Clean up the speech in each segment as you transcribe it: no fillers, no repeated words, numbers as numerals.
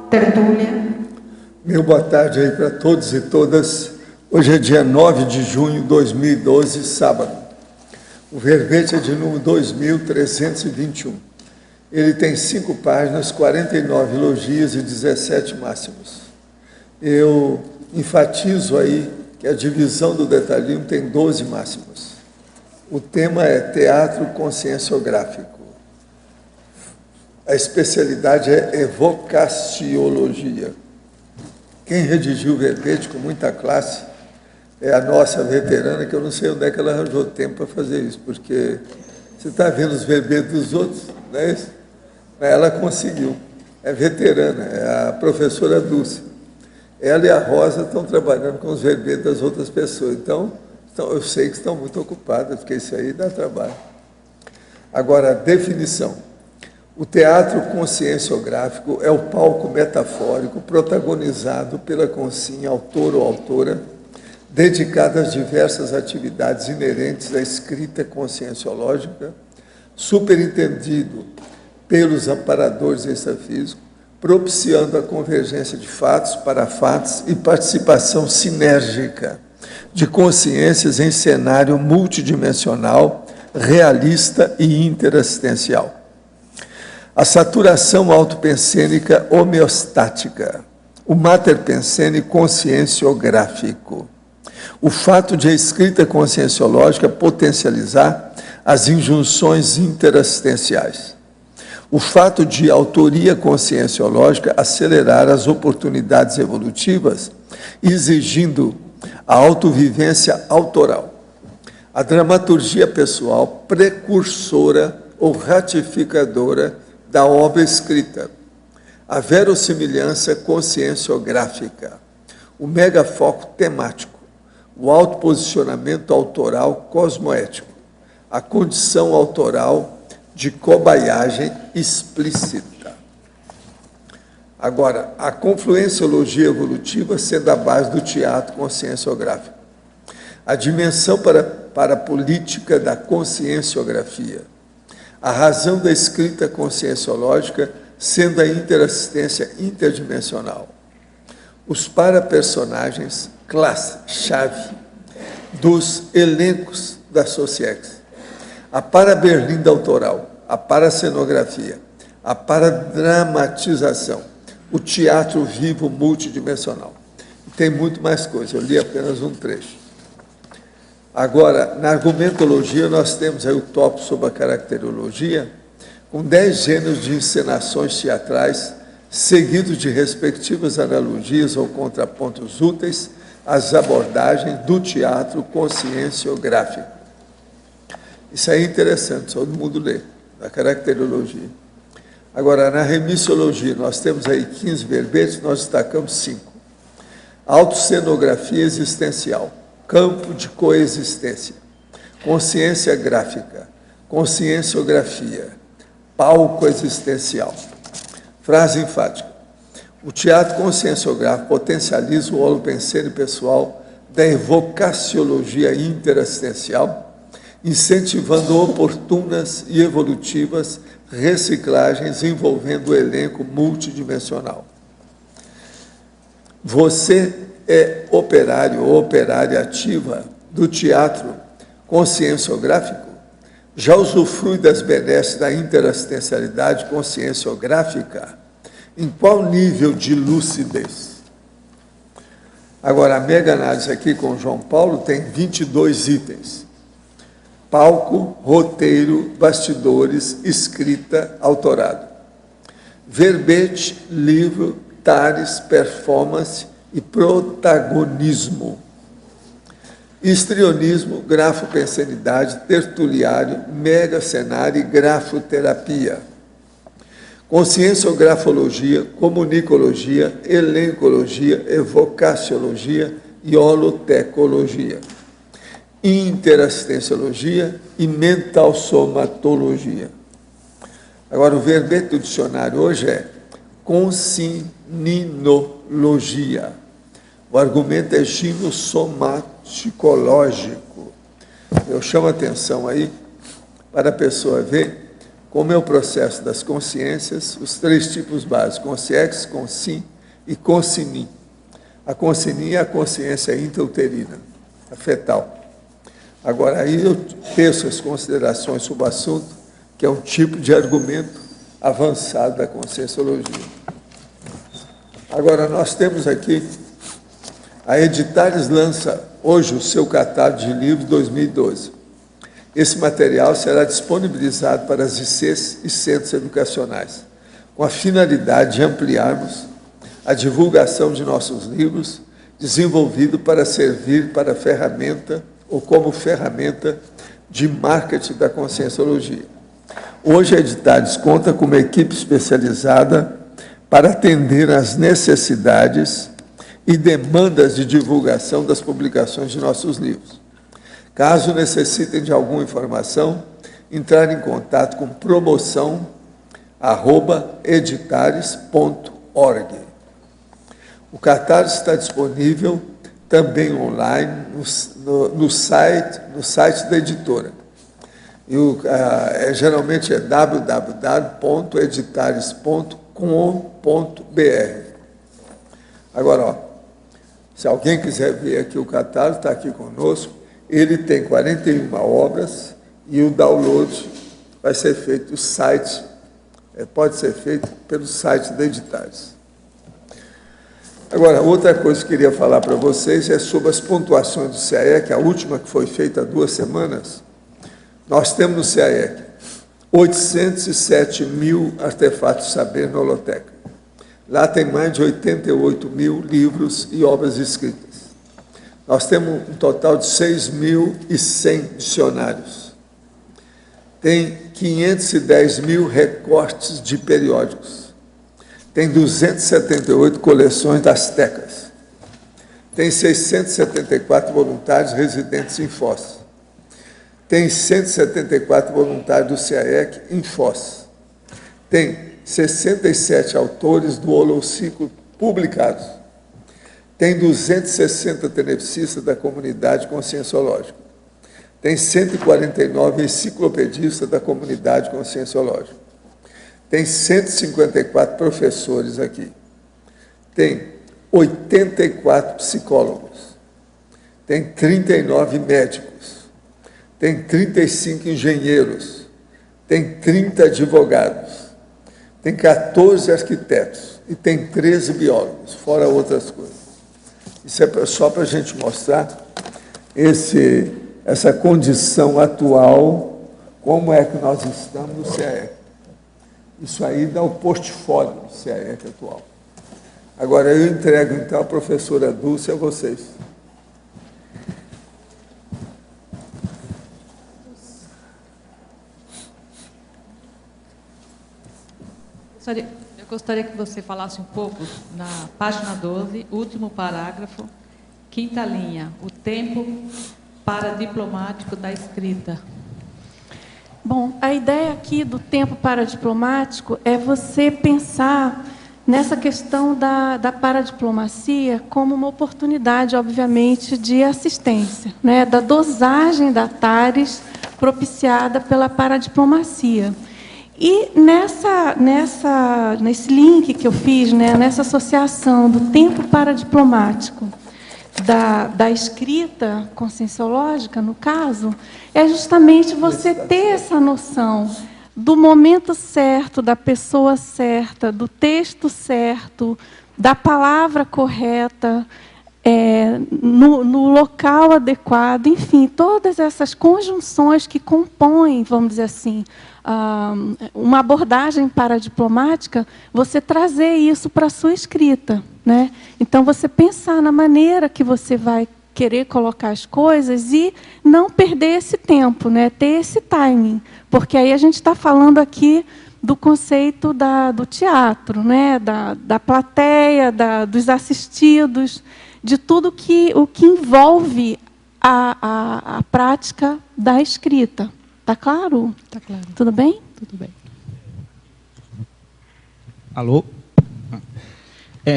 Tertúlia. Meu boa tarde aí para todos e todas. Hoje é dia 9 de junho de 2012, sábado. O verbete é de número 2321. Ele tem 5 páginas, 49 elogios e 17 máximos. Eu enfatizo aí que a divisão do detalhismo tem 12 máximos. O tema é teatro conscienciográfico. A especialidade é evocaciologia. Quem redigiu o verbete com muita classe é a nossa veterana, que eu não sei onde é que ela arranjou tempo para fazer isso, porque você está vendo os verbetes dos outros, não é isso? Mas ela conseguiu. É veterana, é a professora Dulce. Ela e a Rosa estão trabalhando com os verbetes das outras pessoas. Então, eu sei que estão muito ocupadas, porque isso aí dá trabalho. Agora, a definição. O teatro conscienciográfico é o palco metafórico protagonizado pela consciência, autor ou autora, dedicada às diversas atividades inerentes à escrita conscienciológica, superintendido pelos amparadores extrafísicos, propiciando a convergência de fatos para fatos e participação sinérgica de consciências em cenário multidimensional, realista e interassistencial. A saturação autopensênica homeostática, o mater pensene conscienciográfico. O fato de a escrita conscienciológica potencializar as injunções interassistenciais. O fato de a autoria conscienciológica acelerar as oportunidades evolutivas, exigindo a autovivência autoral. A dramaturgia pessoal precursora ou ratificadora da obra escrita, a verossimilhança conscienciográfica, o megafoco temático, o autoposicionamento autoral cosmoético, a condição autoral de cobaiagem explícita. Agora, a confluenciologia evolutiva sendo a base do teatro conscienciográfico, a dimensão para a política da conscienciografia, a razão da escrita conscienciológica sendo a interassistência interdimensional. Os parapersonagens, classe-chave dos elencos da Sociex. A paraberlinda autoral, a paracenografia, a paradramatização, o teatro vivo multidimensional. Tem muito mais coisa, eu li apenas um trecho. Agora, na argumentologia, nós temos aí o tópico sobre a caracterologia, com 10 gêneros de encenações teatrais, seguidos de respectivas analogias ou contrapontos úteis às abordagens do teatro conscienciográfico. Isso aí é interessante, todo mundo lê, a caracterologia. Agora, na remissiologia, nós temos aí 15 verbetes, nós destacamos 5. Autocenografia existencial. Campo de coexistência, consciência gráfica, conscienciografia, palco existencial. Frase enfática. O teatro conscienciográfico potencializa o holopensene pessoal da evocaciologia interassistencial, incentivando oportunas e evolutivas reciclagens envolvendo o elenco multidimensional. Você é operário ou operária ativa do teatro conscienciográfico? Já usufrui das benesses da interassistencialidade conscienciográfica? Em qual nível de lucidez? Agora, a mega análise aqui com João Paulo tem 22 itens. Palco, roteiro, bastidores, escrita, autorado. Verbete, livro, tares, performance e protagonismo. Histrionismo, grafopensenidade, tertuliário, megacenário e grafoterapia. Conscienciografologia, comunicologia, elencologia, evocaciologia e holotecologia. Interassistenciologia e mentalsomatologia. Agora, o verbete do dicionário hoje é consininologia. O argumento é ginosomaticológico. Eu chamo a atenção aí para a pessoa ver como é o processo das consciências, os 3 tipos básicos, consciex, consim e consinim. A consinim é a consciência intrauterina, a fetal. Agora, aí eu teço as considerações sobre o assunto, que é um tipo de argumento avançado da conscienciologia. Agora, nós temos aqui, a Editares lança hoje o seu catálogo de livros 2012. Esse material será disponibilizado para as ICs e centros educacionais, com a finalidade de ampliarmos a divulgação de nossos livros, desenvolvido para servir para ferramenta ou como ferramenta de marketing da conscienciologia. Hoje, a Editares conta com uma equipe especializada para atender às necessidades e demandas de divulgação das publicações de nossos livros. Caso necessitem de alguma informação, entrar em contato com promoção@editares.org. O catálogo está disponível também online no site da editora. E geralmente é www.editares.com.br. Agora, ó, se alguém quiser ver aqui o catálogo, está aqui conosco. Ele tem 41 obras e o download vai ser feito do site, pode ser feito pelo site da Editares. Agora, outra coisa que eu queria falar para vocês é sobre as pontuações do CAEC, a última que foi feita há 2 semanas. Nós temos no CAEC 807 mil artefatos de saber na holoteca. Lá tem mais de 88 mil livros e obras escritas. Nós temos um total de 6.100 dicionários. Tem 510 mil recortes de periódicos. Tem 278 coleções das Tecas. Tem 674 voluntários residentes em Foz. Tem 174 voluntários do CAEC em Foz. Tem 67 autores do Holociclo publicados. Tem 260 tenepsistas da comunidade conscienciológica. Tem 149 enciclopedistas da comunidade conscienciológica. Tem 154 professores aqui. Tem 84 psicólogos. Tem 39 médicos. Tem 35 engenheiros. Tem 30 advogados. Tem 14 arquitetos. E tem 13 biólogos, fora outras coisas. Isso é só para a gente mostrar essa condição atual, como é que nós estamos no CAEC. Isso aí dá o portfólio do CAEC atual. Agora, eu entrego, então, a professora Dulce a vocês. Eu gostaria que você falasse um pouco, na página 12, último parágrafo, 5ª linha, o tempo paradiplomático da escrita. Bom, a ideia aqui do tempo paradiplomático é você pensar nessa questão da paradiplomacia como uma oportunidade, obviamente, de assistência, né, da dosagem da TARES propiciada pela paradiplomacia. E nesse link que eu fiz, né, nessa associação do tempo paradiplomático da escrita conscienciológica, no caso, é justamente você ter essa noção do momento certo, da pessoa certa, do texto certo, da palavra correta, no local adequado, enfim, todas essas conjunções que compõem, vamos dizer assim, uma abordagem paradiplomática, você trazer isso para a sua escrita, né? Então, você pensar na maneira que você vai querer colocar as coisas e não perder esse tempo, né? Ter esse timing, porque aí a gente está falando aqui do conceito do teatro, né? Da plateia, dos assistidos, de tudo o que envolve a prática da escrita. Está claro? Está claro. Tudo bem? Tudo bem. Alô?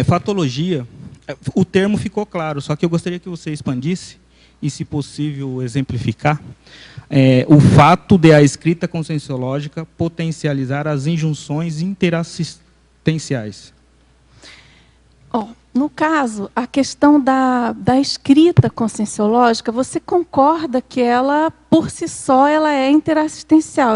Fatologia, o termo ficou claro, só que eu gostaria que você expandisse e, se possível, exemplificar. o fato de a escrita conscienciológica potencializar as injunções interassistenciais. No caso, a questão da escrita conscienciológica, você concorda que ela, por si só, ela é interassistencial.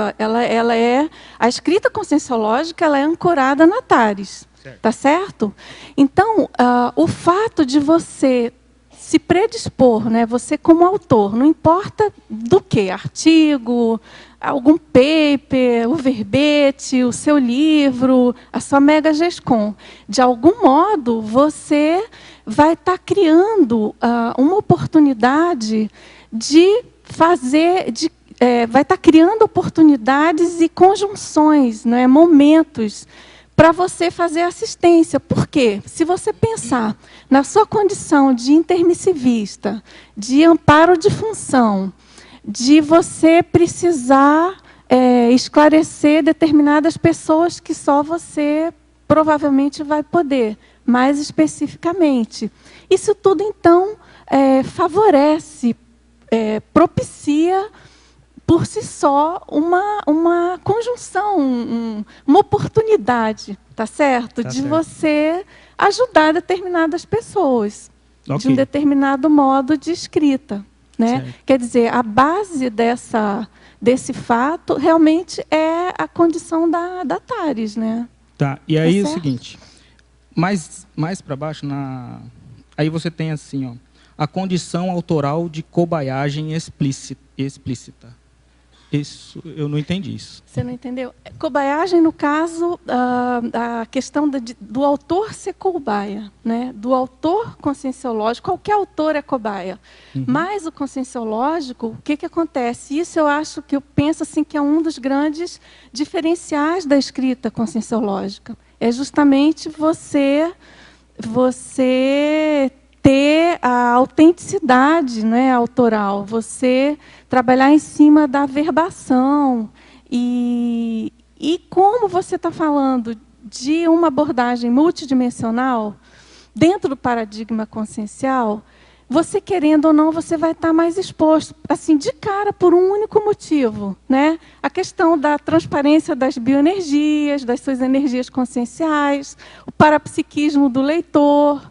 A escrita conscienciológica ela é ancorada na TARES, tá certo? Então, o fato de você se predispor, né, você como autor, não importa do que, artigo, algum paper, o verbete, o seu livro, a sua mega GESCOM, de algum modo você vai estar criando uma oportunidade de fazer, vai estar criando oportunidades e conjunções, né, momentos para você fazer assistência. Por quê? Se você pensar na sua condição de intermissivista, de amparo de função, de você precisar esclarecer determinadas pessoas que só você provavelmente vai poder, mais especificamente. Isso tudo, então, favorece, propicia por si só uma conjunção, uma oportunidade, tá certo? Tá de certo. você ajudar determinadas pessoas, de um Ok. determinado modo de escrita, né? Certo. Quer dizer, a base desse fato realmente é a condição da TARES, né? Tá, e aí é o certo? seguinte, mais para baixo, aí você tem assim, ó, a condição autoral de cobaiagem explícita. Isso, eu não entendi isso. Você não entendeu? Cobaiagem, no caso, a questão do autor ser cobaia, né? Do autor conscienciológico, qualquer autor é cobaia. Mas o conscienciológico, o que acontece? Isso eu acho que eu penso assim, que é um dos grandes diferenciais da escrita conscienciológica. É justamente você ter a autenticidade, né, autoral, você trabalhar em cima da verbação. E como você está falando de uma abordagem multidimensional, dentro do paradigma consciencial, você querendo ou não, você vai estar mais exposto, assim, de cara, por um único motivo, né? A questão da transparência das bioenergias, das suas energias conscienciais, o parapsiquismo do leitor,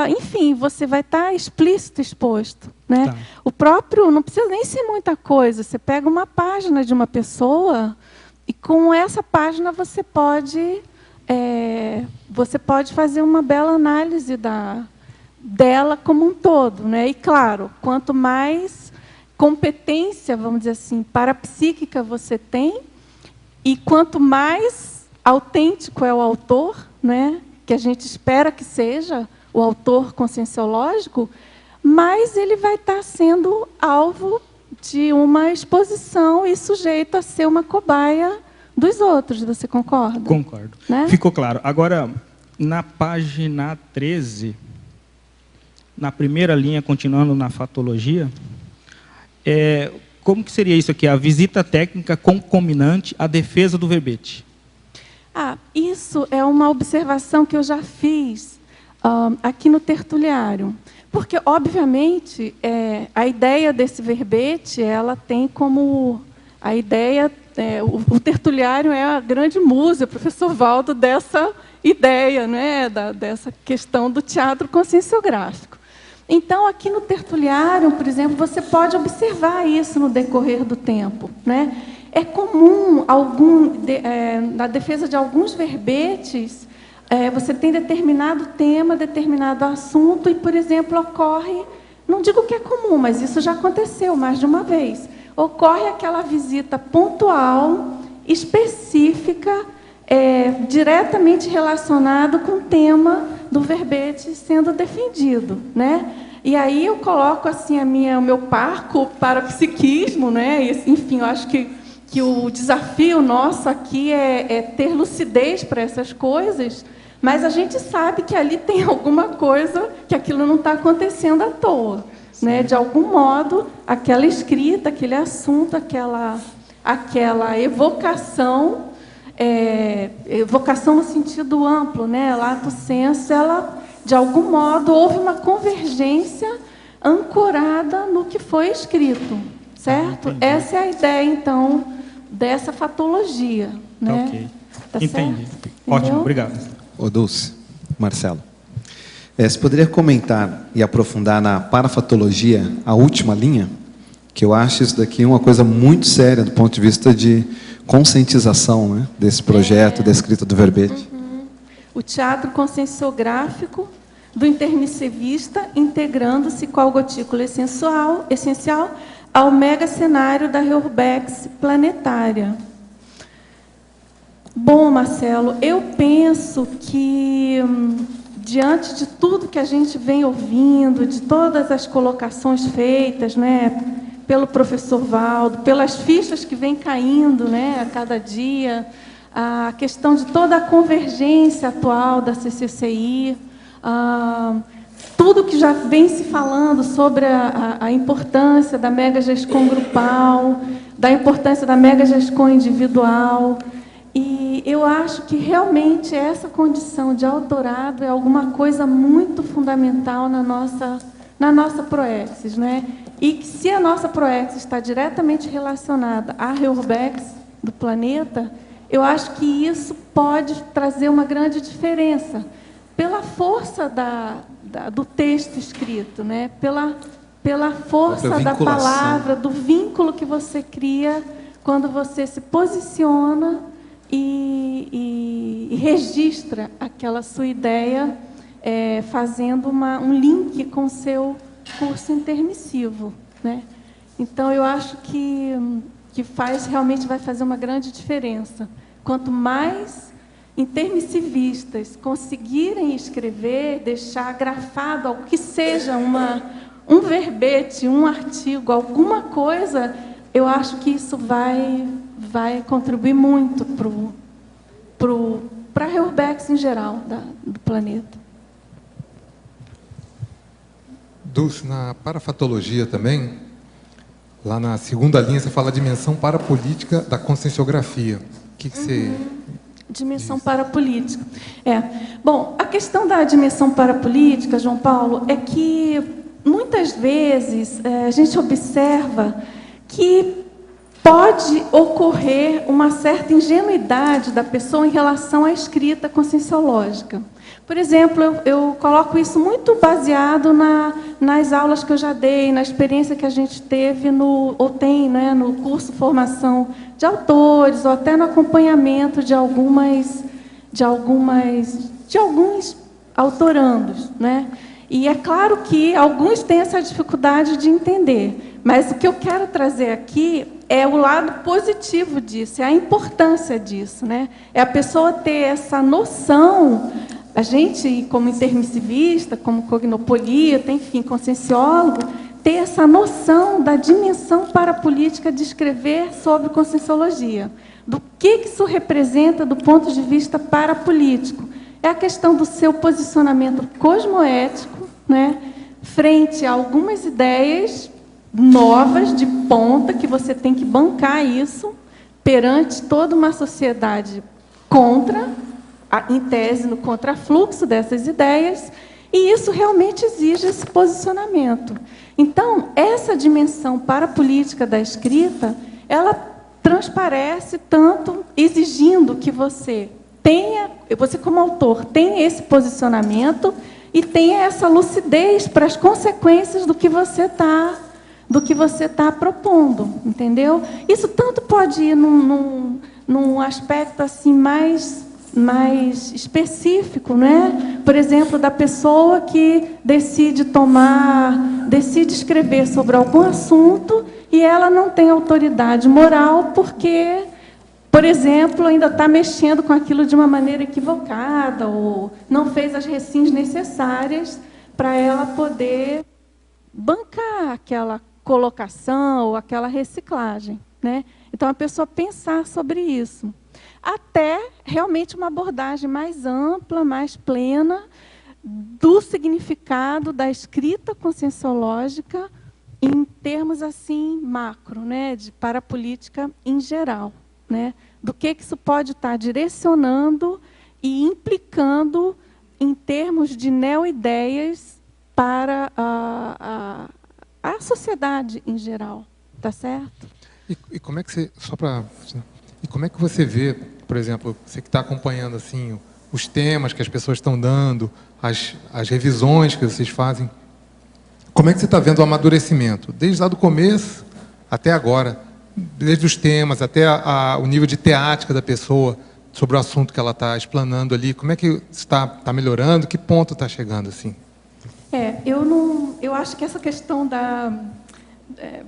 enfim, você vai estar explícito exposto, né? Tá. O próprio, não precisa nem ser muita coisa, você pega uma página de uma pessoa e com essa página você pode fazer uma bela análise dela como um todo, né? E claro, quanto mais competência, vamos dizer assim, parapsíquica você tem, e quanto mais autêntico é o autor, né, que a gente espera que seja o autor conscienciológico, mais ele vai estar sendo alvo de uma exposição e sujeito a ser uma cobaia dos outros. Você concorda? Concordo. Né? Ficou claro. Agora, na página 13, na primeira linha, continuando na fatologia, como que seria isso aqui? A visita técnica concomitante à defesa do verbete. Isso é uma observação que eu já fiz aqui no tertuliário. Porque, obviamente, a ideia desse verbete, ela tem como... A ideia... o tertuliário é a grande musa, o professor Valdo, dessa ideia, né, dessa questão do teatro conscienciográfico. Então, aqui no tertuliário, por exemplo, você pode observar isso no decorrer do tempo, né? É comum, na defesa de alguns verbetes, você tem determinado tema, determinado assunto, e, por exemplo, ocorre, não digo que é comum, mas isso já aconteceu mais de uma vez, ocorre aquela visita pontual, específica, diretamente relacionado com o tema do verbete sendo defendido, né? E aí eu coloco assim o meu parco para psiquismo, né? E, enfim, eu acho que o desafio nosso aqui é ter lucidez para essas coisas, mas a gente sabe que ali tem alguma coisa, que aquilo não está acontecendo à toa, né? De algum modo, aquela escrita, aquele assunto, aquela evocação, evocação no sentido amplo, né? Lato sensu, ela, de algum modo, houve uma convergência ancorada no que foi escrito. certo? Essa é a ideia, então, dessa fatologia. Né? Ok. Tá Entendi. certo? Ótimo, Entendeu? obrigado. Ô Dulce, Marcelo, você poderia comentar e aprofundar na parafatologia, a última linha? Que eu acho isso daqui uma coisa muito séria do ponto de vista de conscientização, né, desse projeto, da escrita do verbete. O teatro conscienciográfico do intermissivista, integrando-se com a gotícula essencial ao mega cenário da Reurbex planetária. Bom, Marcelo, eu penso que, diante de tudo que a gente vem ouvindo, de todas as colocações feitas, né, pelo professor Valdo, pelas fichas que vêm caindo, né, a cada dia, a questão de toda a convergência atual da CCCI, tudo que já vem se falando sobre a importância da mega-gescom grupal, da importância da mega-gescom individual. E eu acho que realmente essa condição de autorado é alguma coisa muito fundamental na nossa Proexis, né? E que, se a nossa Proexis está diretamente relacionada à Reurbex do planeta, eu acho que isso pode trazer uma grande diferença, pela força do texto escrito, né? pela força da palavra, do vínculo que você cria quando você se posiciona e registra aquela sua ideia, fazendo um link com o seu curso intermissivo, né? Então, eu acho que realmente vai fazer uma grande diferença. Quanto mais intermissivistas conseguirem escrever, deixar grafado algo que seja um verbete, um artigo, alguma coisa, eu acho que isso vai contribuir muito para a Reurbex em geral do planeta. Dulce, na parafatologia também, lá na segunda linha, você fala a dimensão parapolítica da conscienciografia. O que você... Dimensão parapolítica. Bom, a questão da dimensão parapolítica, João Paulo, é que, muitas vezes, a gente observa que pode ocorrer uma certa ingenuidade da pessoa em relação à escrita conscienciológica. Por exemplo, eu coloco isso muito baseado nas aulas que eu já dei, na experiência que a gente teve ou tem, né, no curso Formação de Autores, ou até no acompanhamento de alguns autorandos, né? E é claro que alguns têm essa dificuldade de entender, mas o que eu quero trazer aqui é o lado positivo disso, é a importância disso, né? É a pessoa ter essa noção. A gente, como intermissivista, como cognopolita, enfim, conscienciólogo, ter essa noção da dimensão parapolítica de escrever sobre conscienciologia. Do que isso representa do ponto de vista parapolítico? É a questão do seu posicionamento cosmoético, né, frente a algumas ideias novas, de ponta, que você tem que bancar isso perante toda uma sociedade em tese, no contrafluxo dessas ideias, e isso realmente exige esse posicionamento. Então, essa dimensão parapolítica da escrita, ela transparece tanto exigindo que você como autor, tenha esse posicionamento e tenha essa lucidez para as consequências do que você está propondo, entendeu? Isso tanto pode ir num aspecto assim mais específico, né? Por exemplo, da pessoa que decide escrever sobre algum assunto e ela não tem autoridade moral porque, por exemplo, ainda está mexendo com aquilo de uma maneira equivocada ou não fez as recins necessárias para ela poder bancar aquela colocação ou aquela reciclagem, né? Então, a pessoa pensar sobre isso. Até realmente uma abordagem mais ampla, mais plena do significado da escrita conscienciológica em termos assim macro, né, de parapolítica em geral, né, do que isso pode estar direcionando e implicando em termos de neoideias para a sociedade em geral, Tá certo? E como é que você, e como é que você vê, por exemplo, você que está acompanhando assim os temas que as pessoas estão dando, as revisões que vocês fazem, como é que você está vendo o amadurecimento, desde lá do começo até agora, desde os temas até o nível de teática da pessoa sobre o assunto que ela está explanando ali, como é que está melhorando, que ponto está chegando assim? Eu acho que essa questão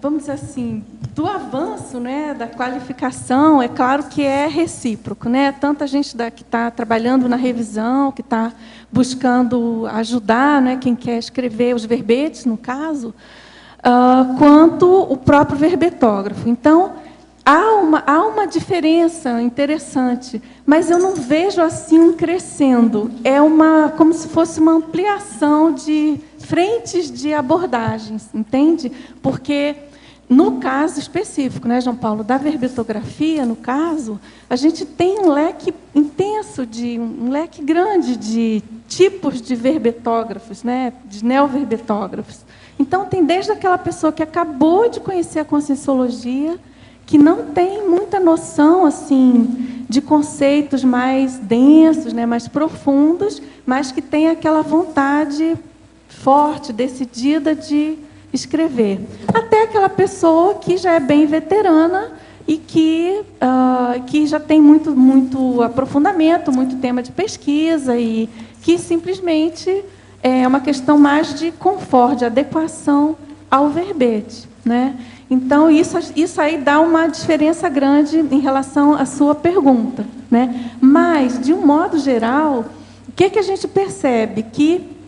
vamos dizer assim, do avanço, né, da qualificação, é claro que é recíproco, né? Tanto a gente que está trabalhando na revisão, que está buscando ajudar, né, quem quer escrever os verbetes, no caso, quanto o próprio verbetógrafo. Então, há uma diferença interessante, mas eu não vejo assim um crescendo. É como se fosse uma ampliação de frentes de abordagens, entende? Porque, no caso específico, né, João Paulo, da verbetografia, no caso, a gente tem um leque intenso, um leque grande de tipos de verbetógrafos, né, de neoverbetógrafos. Então, tem desde aquela pessoa que acabou de conhecer a conscienciologia, que não tem muita noção assim de conceitos mais densos, né, mais profundos, mas que tem aquela vontade forte, decidida de escrever. Até aquela pessoa que já é bem veterana e que já tem muito aprofundamento, muito tema de pesquisa e que simplesmente é uma questão mais de conforto, de adequação ao verbete, né? Então, isso aí dá uma diferença grande em relação à sua pergunta, né? Mas, de um modo geral, o que a gente percebe? Que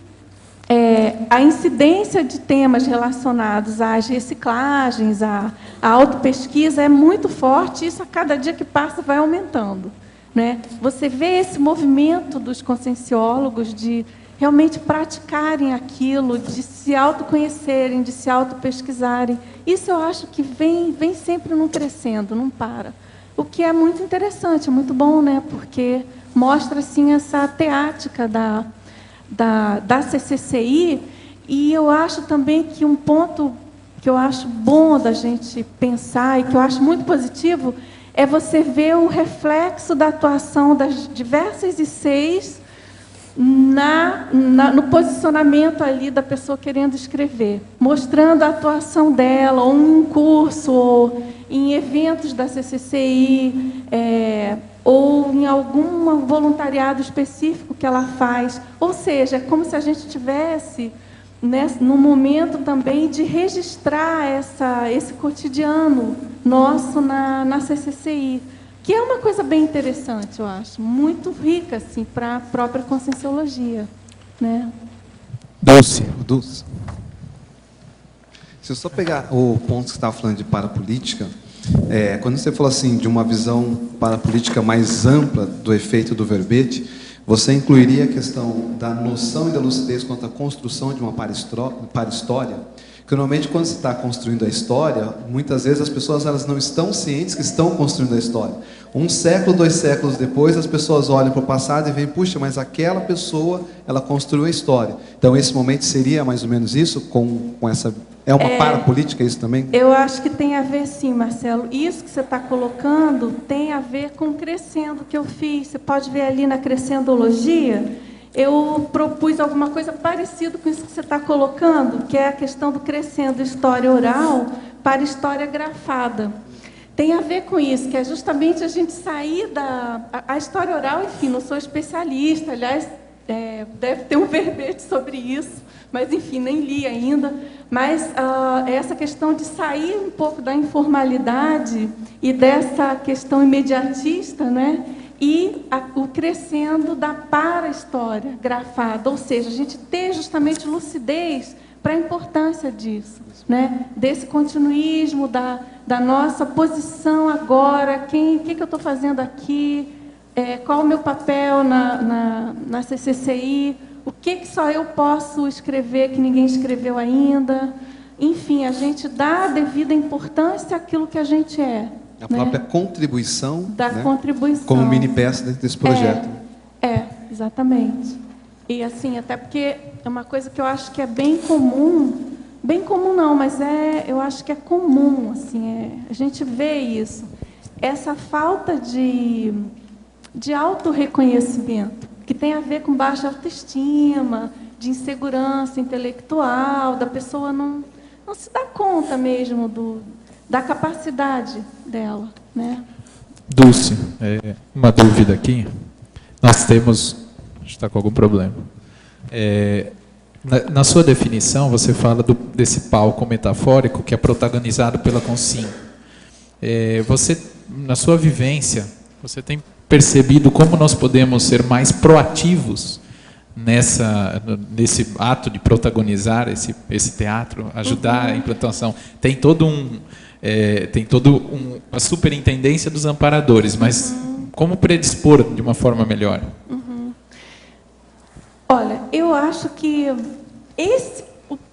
a incidência de temas relacionados às reciclagens, à autopesquisa é muito forte, e isso a cada dia que passa vai aumentando, né? Você vê esse movimento dos conscienciólogos de realmente praticarem aquilo, de se autoconhecerem, de se autopesquisarem. Isso eu acho que vem sempre num crescendo, não para. O que é muito interessante, é muito bom, né? Porque mostra assim, essa teática da CCCI, e eu acho também que um ponto que eu acho bom da gente pensar e que eu acho muito positivo é você ver o reflexo da atuação das diversas ICs no posicionamento ali da pessoa querendo escrever, mostrando a atuação dela, ou em um curso, ou em eventos da CCCI, ou em algum voluntariado específico que ela faz. Ou seja, é como se a gente tivesse, né, num momento também de registrar esse cotidiano nosso na CCCI, que é uma coisa bem interessante, eu acho, muito rica assim, para a própria conscienciologia, né? Dulce. Se eu só pegar o ponto que você estava falando de parapolítica, quando você falou assim de uma visão parapolítica mais ampla do efeito do verbete, você incluiria a questão da noção e da lucidez quanto à construção de uma para-história? Porque normalmente quando você está construindo a história, muitas vezes as pessoas elas não estão cientes que estão construindo a história. 1 século, 2 séculos depois, as pessoas olham para o passado e veem, puxa, mas aquela pessoa, ela construiu a história. Então, esse momento seria mais ou menos isso, com essa... É uma parapolítica isso também? Eu acho que tem a ver, sim, Marcelo. Isso que você está colocando tem a ver com o crescendo que eu fiz. Você pode ver ali na crescendologia, eu propus alguma coisa parecida com isso que você está colocando, que é a questão do crescendo história oral para história grafada. Tem a ver com isso, que é justamente a gente sair a história oral, enfim, não sou especialista, aliás, deve ter um verbete sobre isso, mas, enfim, nem li ainda. Mas essa questão de sair um pouco da informalidade e dessa questão imediatista, né? E o crescendo da para-história grafada, ou seja, a gente ter justamente lucidez para a importância disso, né? Desse continuismo, da nossa posição agora, o que eu estou fazendo aqui, qual o meu papel na CCCI, o que só eu posso escrever que ninguém escreveu ainda. Enfim, a gente dá a devida importância àquilo que a gente é. A própria contribuição, da contribuição. Como mini peça dentro desse projeto. Exatamente. E assim, até porque é uma coisa que eu acho que é bem comum Bem comum não, mas eu acho que é comum, assim, a gente vê isso. Essa falta de autorreconhecimento, que tem a ver com baixa autoestima, de insegurança intelectual, da pessoa não se dá conta mesmo da capacidade dela, né? Dulce, uma dúvida aqui. Nós temos... A gente está com algum problema. Na sua definição, você fala desse palco metafórico que é protagonizado pela Consim. Você, na sua vivência, você tem percebido como nós podemos ser mais proativos nesse ato de protagonizar esse teatro, ajudar a implantação? Tem toda a superintendência dos amparadores, mas como predispor de uma forma melhor? Olha, eu acho que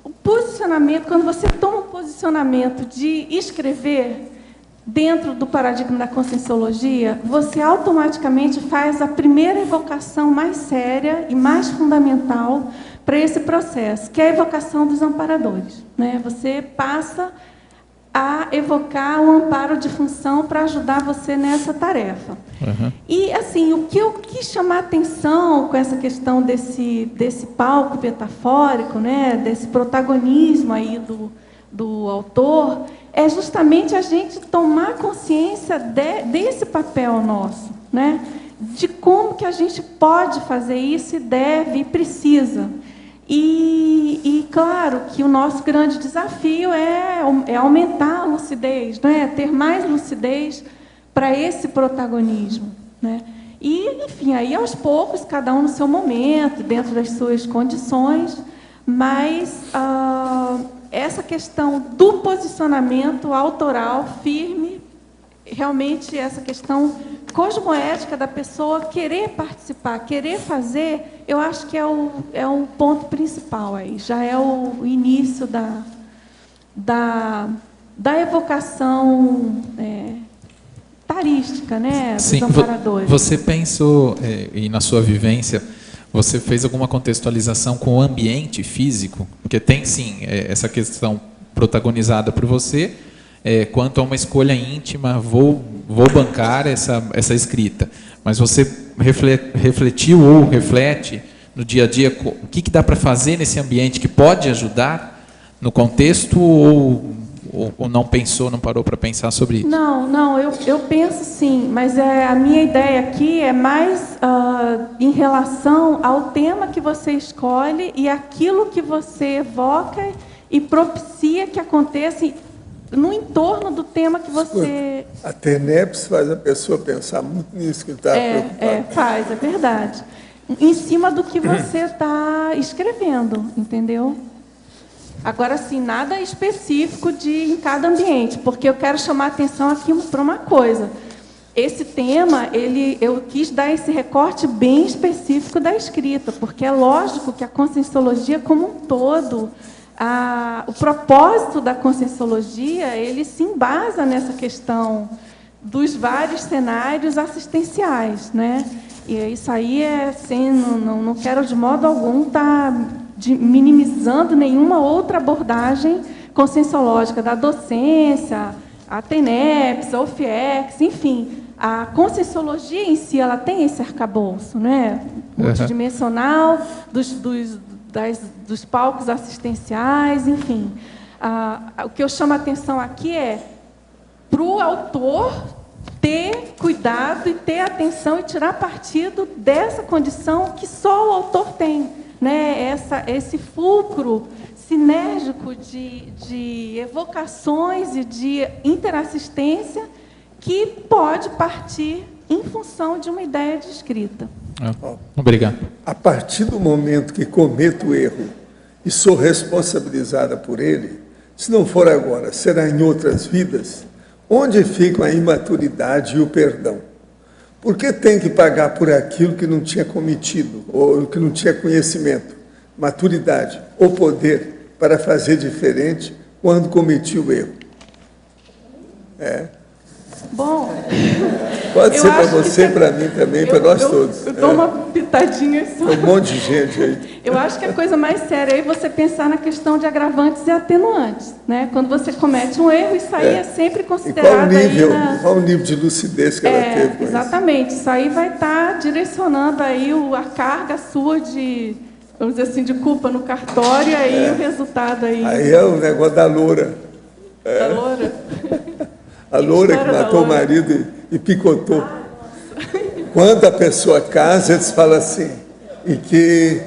o posicionamento, quando você toma um posicionamento de escrever dentro do paradigma da conscienciologia, você automaticamente faz a primeira evocação mais séria e mais fundamental para esse processo, que é a evocação dos amparadores, né? Você passa a evocar o amparo de função para ajudar você nessa tarefa. E, assim, o que eu quis chamar a atenção com essa questão desse palco metafórico, né, desse protagonismo aí do autor, é justamente a gente tomar consciência desse papel nosso, né, de como que a gente pode fazer isso e deve e precisa. E claro que o nosso grande desafio é aumentar a lucidez, né? Ter mais lucidez para esse protagonismo, né? E, enfim, aí aos poucos, cada um no seu momento, dentro das suas condições, mas essa questão do posicionamento autoral firme, realmente essa questão cosmoética da pessoa querer participar, querer fazer, eu acho que é o ponto principal aí, já é o início da evocação tarística, né, dos amparadores. Você pensou, e na sua vivência, você fez alguma contextualização com o ambiente físico? Porque tem, sim, essa questão protagonizada por você, quanto a uma escolha íntima, vou bancar essa escrita. Mas você refletiu ou reflete no dia a dia o que dá para fazer nesse ambiente que pode ajudar no contexto, ou não pensou, não parou para pensar sobre isso? Não, eu penso sim, mas a minha ideia aqui é mais em relação ao tema que você escolhe e aquilo que você evoca e propicia que aconteça no entorno do tema que você... A TENEPS faz a pessoa pensar muito nisso que está preocupado. Faz, é verdade. Em cima do que você está escrevendo, entendeu? Agora, assim, nada específico em cada ambiente, porque eu quero chamar a atenção aqui para uma coisa. Esse tema, eu quis dar esse recorte bem específico da escrita, porque é lógico que a conscienciologia como um todo... o propósito da conscienciologia, ele se embasa nessa questão dos vários cenários assistenciais, né? E isso aí não quero de modo algum estar minimizando nenhuma outra abordagem conscienciológica da docência, a TENEPS, a UFIEX, enfim. A conscienciologia em si, ela tem esse arcabouço, né? Multidimensional, dos palcos assistenciais, enfim. O que eu chamo a atenção aqui é para o autor ter cuidado e ter atenção e tirar partido dessa condição que só o autor tem, né? Esse fulcro sinérgico de evocações e de interassistência que pode partir em função de uma ideia de escrita. Obrigado. A partir do momento que cometo o erro e sou responsabilizada por ele, se não for agora, será em outras vidas, onde ficam a imaturidade e o perdão? Por que tem que pagar por aquilo que não tinha cometido, ou que não tinha conhecimento, maturidade ou poder para fazer diferente quando cometi o erro? Bom, Pode eu ser para acho que você, para mim também, para nós todos. Eu dou uma pitadinha só. Tem um monte de gente aí. Eu acho que a coisa mais séria é você pensar na questão de agravantes e atenuantes, né? Quando você comete um erro, isso aí é sempre E considerado qual o nível de lucidez que ela teve com exatamente. Isso aí vai estar direcionando aí a carga sua de, vamos dizer assim, de culpa no cartório, e aí o resultado aí... Aí é o negócio da loura. Da loura? A loura que matou o marido e picotou. Quando a pessoa casa, eles falam assim, e que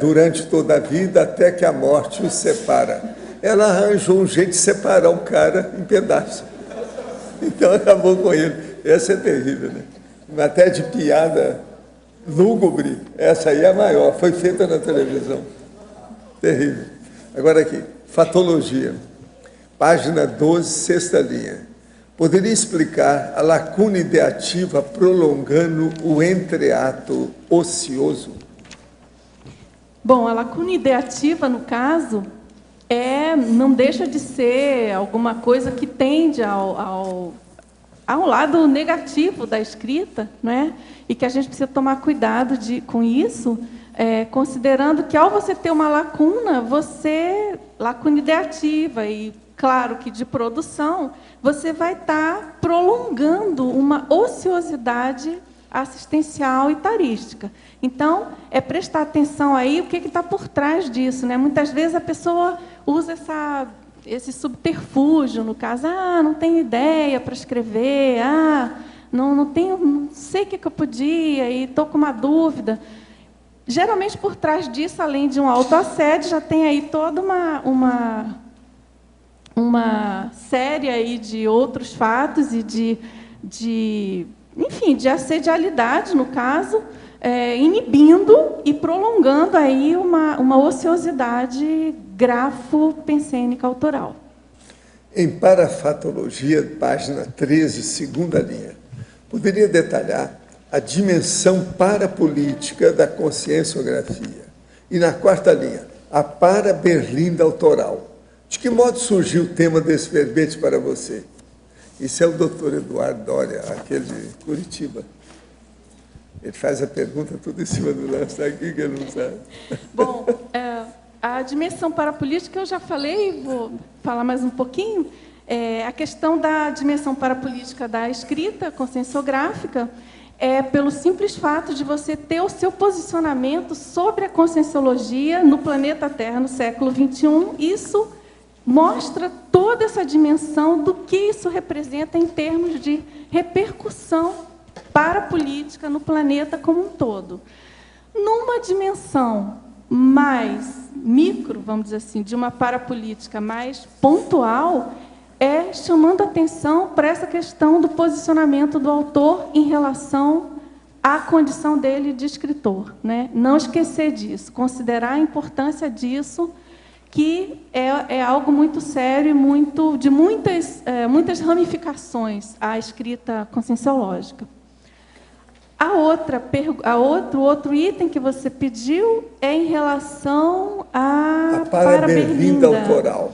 durante toda a vida, até que a morte os separa. Ela arranjou um jeito de separar o cara em pedaços. Então acabou com ele. Essa é terrível, né? Até de piada lúgubre, essa aí é a maior, foi feita na televisão. Terrível. Agora aqui, fatologia. Página 12, sexta linha. Poderia explicar a lacuna ideativa prolongando o entreato ocioso? Bom, a lacuna ideativa, no caso, não deixa de ser alguma coisa que tende ao lado negativo da escrita, não é? E que a gente precisa tomar cuidado com isso, considerando que, ao você ter uma lacuna ideativa e, claro, que de produção, você vai estar prolongando uma ociosidade assistencial e tarística. Então, é prestar atenção aí o que está por trás disso, né? Muitas vezes a pessoa usa esse subterfúgio, no caso, não tenho ideia para escrever, não sei o que eu podia, e estou com uma dúvida. Geralmente, por trás disso, além de um autoassédio, já tem aí toda uma série aí de outros fatos e de assedialidade, no caso, inibindo e prolongando aí uma ociosidade grafo-pensênica autoral. Em parafatologia, página 13, segunda linha, poderia detalhar a dimensão parapolítica da conscienciografia? E na quarta linha, a paraberlinda autoral. De que modo surgiu o tema desse verbete para você? Isso é o doutor Eduardo Doria, aquele de Curitiba. Ele faz a pergunta tudo em cima do lance, está aqui que ele não sabe. Bom, a dimensão parapolítica eu já falei, vou falar mais um pouquinho. A questão da dimensão parapolítica da escrita conscienciográfica pelo simples fato de você ter o seu posicionamento sobre a conscienciologia no planeta Terra no século XXI. Isso mostra toda essa dimensão do que isso representa em termos de repercussão parapolítica no planeta como um todo. Numa dimensão mais micro, vamos dizer assim, de uma parapolítica mais pontual, chamando atenção para essa questão do posicionamento do autor em relação à condição dele de escritor, né? Não esquecer disso, considerar a importância disso, que é algo muito sério e de muitas ramificações à escrita conscienciológica. Outro item que você pediu é em relação à paraberlinda autoral.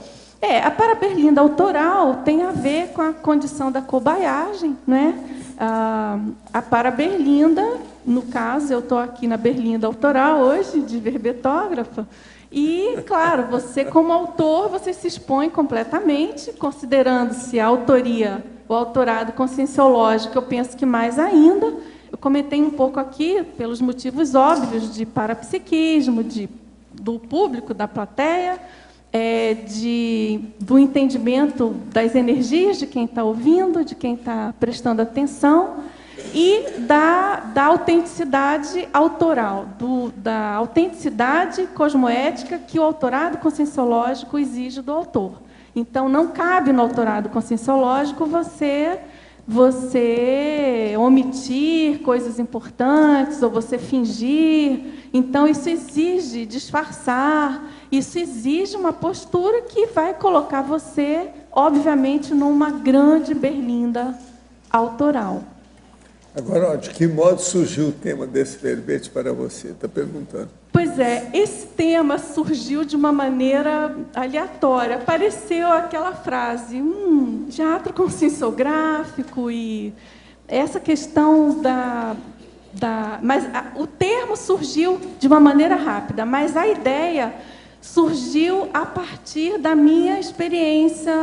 A paraberlinda autoral tem a ver com a condição da cobaiagem, né? A paraberlinda, no caso, eu estou aqui na berlinda autoral hoje, de verbetógrafa, e, claro, você, como autor, você se expõe completamente, considerando-se a autoria, o autorado conscienciológico, eu penso que mais ainda. Eu comentei um pouco aqui, pelos motivos óbvios de parapsiquismo, do público, da plateia, do entendimento das energias de quem está ouvindo, de quem está prestando atenção, e da autenticidade autoral, da autenticidade cosmoética que o autorado conscienciológico exige do autor. Então, não cabe no autorado conscienciológico você omitir coisas importantes ou você fingir. Então, isso exige disfarçar, isso exige uma postura que vai colocar você, obviamente, numa grande berlinda autoral. Agora, de que modo surgiu o tema desse verbete para você? Está perguntando. Pois é, esse tema surgiu de uma maneira aleatória. Apareceu aquela frase, teatro conscienciográfico e essa questão o termo surgiu de uma maneira rápida, mas a ideia surgiu a partir da minha experiência,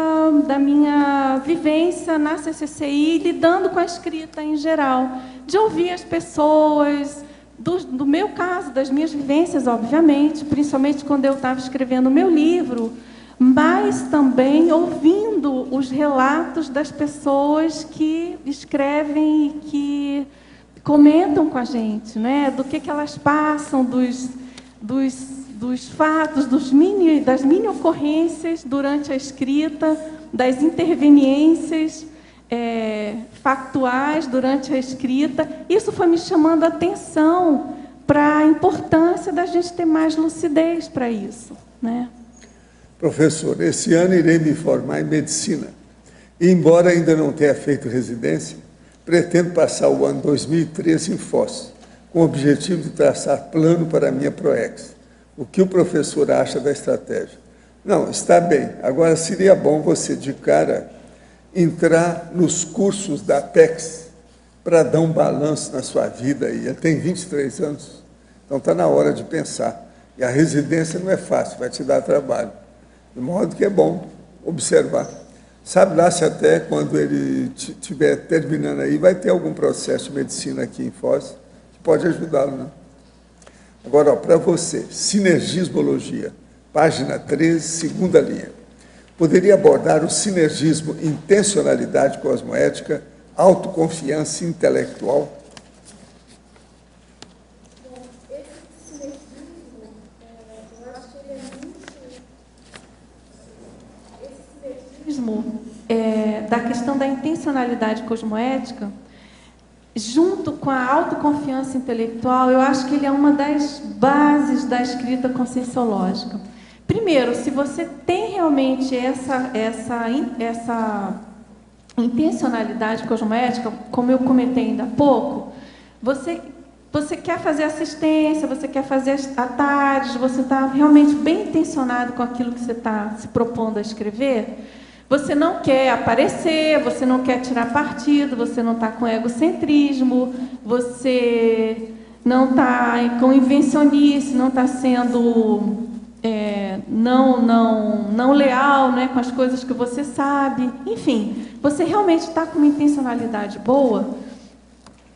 da minha vivência na CCCI, lidando com a escrita em geral, de ouvir as pessoas, do meu caso, das minhas vivências, obviamente, principalmente quando eu estava escrevendo o meu livro, mas também ouvindo os relatos das pessoas que escrevem e que comentam com a gente, né? Do que elas passam, dos fatos, das mini ocorrências durante a escrita, das interveniências factuais durante a escrita. Isso foi me chamando a atenção para a importância da gente ter mais lucidez para isso, né? Professor, esse ano irei me formar em medicina. E, embora ainda não tenha feito residência, pretendo passar o ano 2013 em Foz, com o objetivo de traçar plano para a minha ProEx. O que o professor acha da estratégia? Não, está bem. Agora, seria bom você, de cara, entrar nos cursos da Apex para dar um balanço na sua vida. Ele tem 23 anos, então está na hora de pensar. E a residência não é fácil, vai te dar trabalho. De modo que é bom observar. Sabe lá se até quando ele estiver terminando aí, vai ter algum processo de medicina aqui em Foz, que pode ajudá-lo, né? Agora, para você, sinergismologia, página 13, segunda linha. Poderia abordar o sinergismo intencionalidade cosmoética, autoconfiança intelectual? Da questão da intencionalidade cosmoética, junto com a autoconfiança intelectual, eu acho que ele é uma das bases da escrita conscienciológica. Primeiro, se você tem realmente essa intencionalidade cosmoética, como eu comentei ainda há pouco, você quer fazer assistência, você quer fazer atalhos, você está realmente bem intencionado com aquilo que você está se propondo a escrever. Você não quer aparecer, você não quer tirar partido, você não está com egocentrismo, você não está com invencionice, não está sendo não leal, né, com as coisas que você sabe. Enfim, você realmente está com uma intencionalidade boa,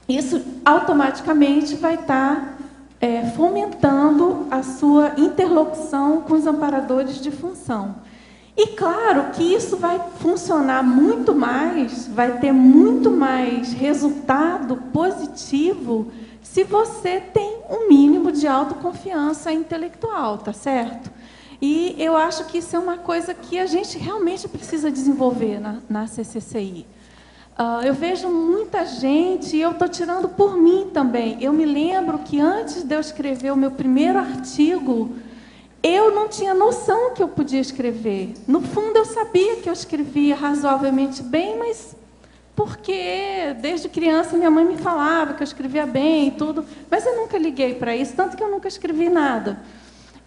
isso automaticamente vai estar fomentando a sua interlocução com os amparadores de função. E claro que isso vai funcionar muito mais, vai ter muito mais resultado positivo se você tem um mínimo de autoconfiança intelectual, tá certo? E eu acho que isso é uma coisa que a gente realmente precisa desenvolver na CCCI. Eu vejo muita gente, e eu estou tirando por mim também. Eu me lembro que antes de eu escrever o meu primeiro artigo, eu não tinha noção que eu podia escrever. No fundo, eu sabia que eu escrevia razoavelmente bem, mas porque desde criança minha mãe me falava que eu escrevia bem e tudo, mas eu nunca liguei para isso, tanto que eu nunca escrevi nada.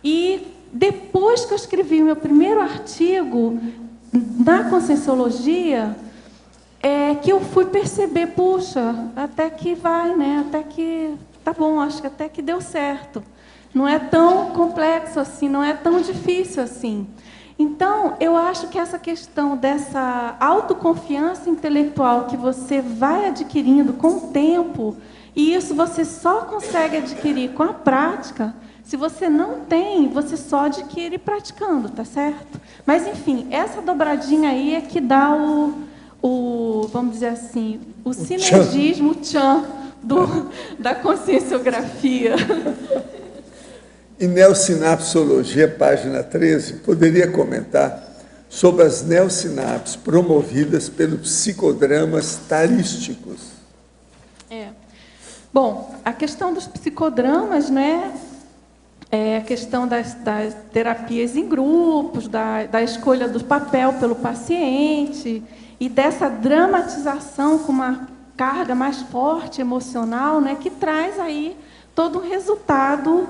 E depois que eu escrevi o meu primeiro artigo na Conscienciologia, que eu fui perceber, puxa, até que vai, né? Até que tá bom, acho que até que deu certo. Não é tão complexo assim, não é tão difícil assim. Então, eu acho que essa questão dessa autoconfiança intelectual que você vai adquirindo com o tempo, e isso você só consegue adquirir com a prática. Se você não tem, você só adquire praticando, tá certo? Mas, enfim, essa dobradinha aí é que dá vamos dizer assim, o sinergismo, o tchan, da conscienciografia. Em neossinapsologia, página 13, poderia comentar sobre as neossinapses promovidas pelos psicodramas tarísticos? Bom, a questão dos psicodramas, né, a questão das terapias em grupos, da escolha do papel pelo paciente e dessa dramatização com uma carga mais forte emocional, né, que traz aí todo um resultado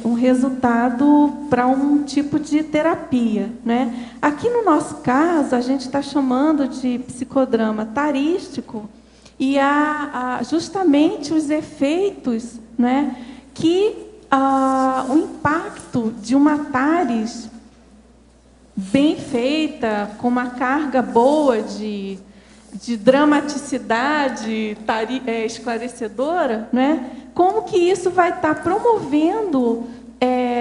um resultado para um tipo de terapia, né? Aqui no nosso caso, a gente está chamando de psicodrama tarístico e há justamente os efeitos, né, que o impacto de uma tares bem feita, com uma carga boa de dramaticidade esclarecedora, né? Como que isso vai estar promovendo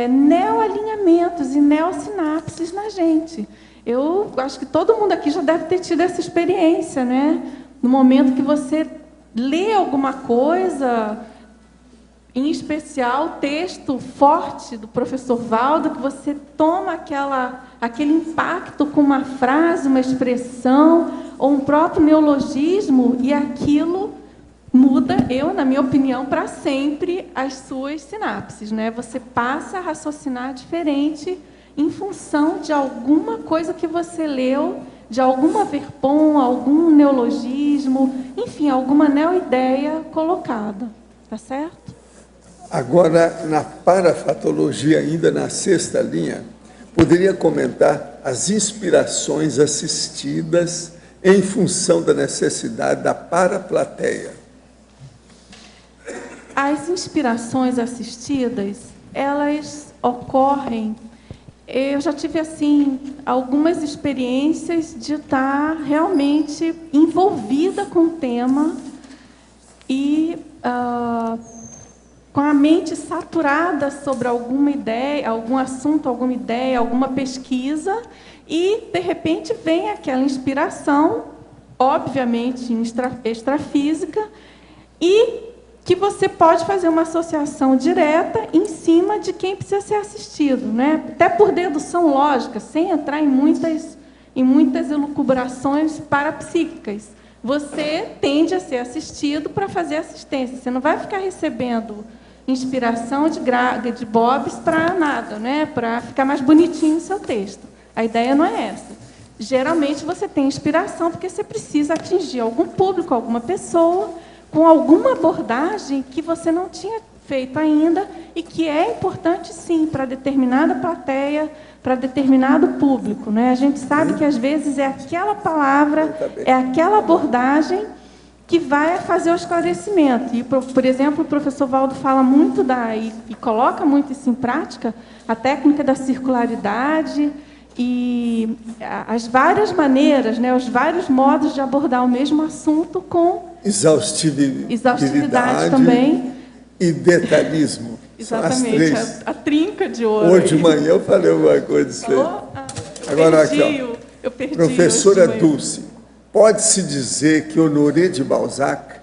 neoalinhamentos e neossinapses na gente. Eu acho que todo mundo aqui já deve ter tido essa experiência, né? No momento que você lê alguma coisa, em especial o texto forte do professor Valdo, que você toma aquele impacto com uma frase, uma expressão, ou um próprio neologismo, e aquilo muda, na minha opinião, para sempre as suas sinapses, né? Você passa a raciocinar diferente em função de alguma coisa que você leu, de alguma verpom, algum neologismo, enfim, alguma neoideia colocada. Tá certo? Agora, na parafatologia, ainda na 6ª linha, poderia comentar as inspirações assistidas em função da necessidade da paraplateia. As inspirações assistidas, elas ocorrem. Eu já tive assim algumas experiências de estar realmente envolvida com o tema e com a mente saturada sobre alguma ideia, algum assunto, alguma ideia, alguma pesquisa, e, de repente, vem aquela inspiração, obviamente extrafísica, e que você pode fazer uma associação direta em cima de quem precisa ser assistido, né? Até por dedução lógica, sem entrar em muitas elucubrações parapsíquicas. Você tende a ser assistido para fazer assistência. Você não vai ficar recebendo inspiração de bobs para nada, né? Para ficar mais bonitinho o seu texto. A ideia não é essa. Geralmente você tem inspiração porque você precisa atingir algum público, alguma pessoa, com alguma abordagem que você não tinha feito ainda e que é importante, sim, para determinada plateia, para determinado público, né? A gente sabe que, às vezes, é aquela palavra, é aquela abordagem que vai fazer o esclarecimento. E, por exemplo, o professor Valdo fala muito e coloca muito isso em prática, a técnica da circularidade e as várias maneiras, né, os vários modos de abordar o mesmo assunto com exaustividade também. E detalhismo. Exatamente, a trinca de ouro. Hoje de manhã eu falei alguma coisa disso aí. Agora, aqui, eu perdi. Professora Dulce, pode-se dizer que Honoré de Balzac,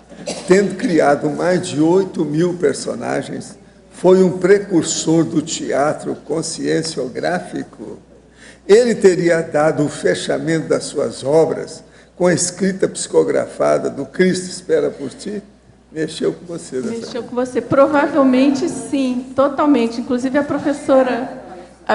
tendo criado mais de 8.000 personagens, foi um precursor do teatro conscienciográfico? Ele teria dado o fechamento das suas obras com a escrita psicografada do Cristo Espera por Ti? Mexeu com você. Mexeu com você. Provavelmente, sim, totalmente. Inclusive, a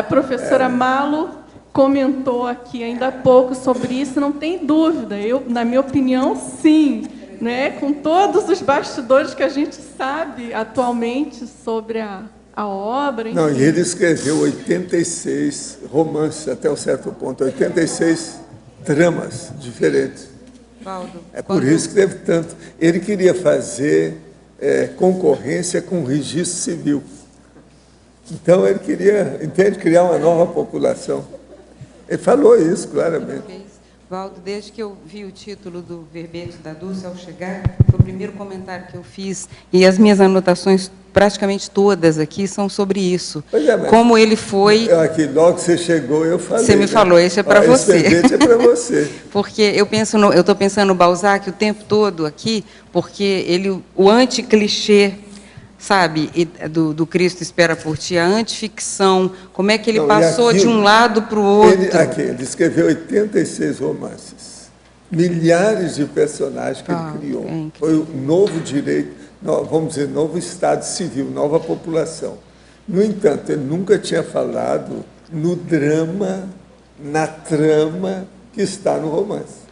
professora Malo comentou aqui ainda há pouco sobre isso, não tem dúvida. Na minha opinião, sim. Né? Com todos os bastidores que a gente sabe atualmente sobre a obra. Enfim. Não, e ele escreveu 86 romances, até um certo ponto, 86 tramas diferentes. Valdo, é por isso que teve tanto. Ele queria fazer concorrência com o registro civil. Então, ele queria, criar uma nova população. Ele falou isso claramente. Valdo, desde que eu vi o título do verbete da Dulce ao chegar, foi o primeiro comentário que eu fiz, e as minhas anotações, praticamente todas aqui, são sobre isso. Como ele foi... Aqui, logo que você chegou, eu falei. Você me falou, esse é para você. Esse verbete é para você. Porque eu estou pensando no Balzac o tempo todo aqui, porque o anticlichê, sabe, do Cristo Espera por Ti, a antificção, como é que ele passou de um lado para o outro. Ele escreveu 86 romances, milhares de personagens que ele criou. Foi o novo direito, vamos dizer, novo Estado Civil, nova população. No entanto, ele nunca tinha falado no drama, na trama que está no romance.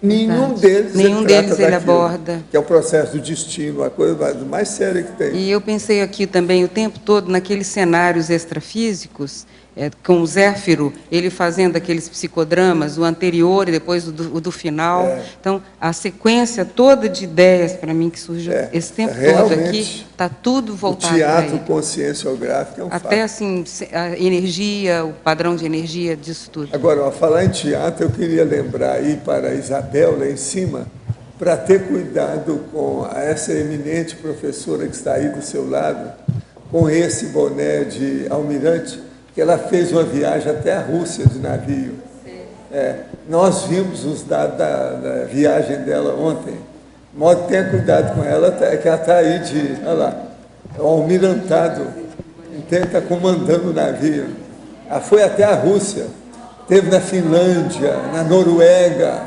Nenhum deles Nenhum ele deles trata ele daquilo, aborda. que é o processo do destino, a coisa mais séria que tem. E eu pensei aqui também o tempo todo naqueles cenários extrafísicos, com o Zéfiro, ele fazendo aqueles psicodramas, o anterior e depois o do final. Então, a sequência toda de ideias, para mim, que surgiu esse tempo todo aqui, está tudo voltado para O teatro ele. conscienciográfico é um Até, fato. assim, a energia, o padrão de energia disso tudo. Agora, ao falar em teatro, eu queria lembrar aí para a Isabel, lá em cima, para ter cuidado com essa eminente professora que está aí do seu lado, com esse boné de almirante, que ela fez uma viagem até a Rússia de navio. Nós vimos os dados da viagem dela ontem. De modo que tenha cuidado com ela, que ela está aí olha lá, é um almirantado, então está comandando o navio. Ela foi até a Rússia, esteve na Finlândia, na Noruega.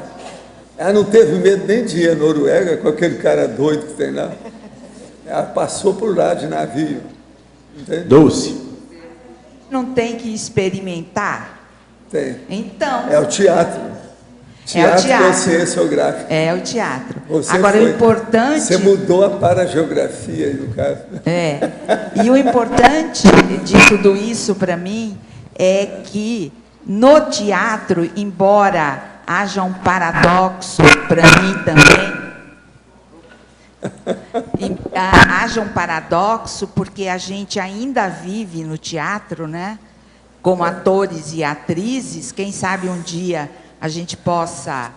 Ela não teve medo nem de ir à Noruega com aquele cara doido que tem lá. Ela passou por lá de navio. Entende? Dulce. Não tem que experimentar? Tem. Então. É o teatro. Teatro conscienciográfico. É o teatro. Você agora, o importante... Você mudou a parageografia aí, no caso. E o importante de tudo isso, para mim, é que no teatro, embora haja um paradoxo, para mim também, haja um paradoxo, porque a gente ainda vive no teatro, né? Como atores e atrizes, quem sabe um dia a gente possa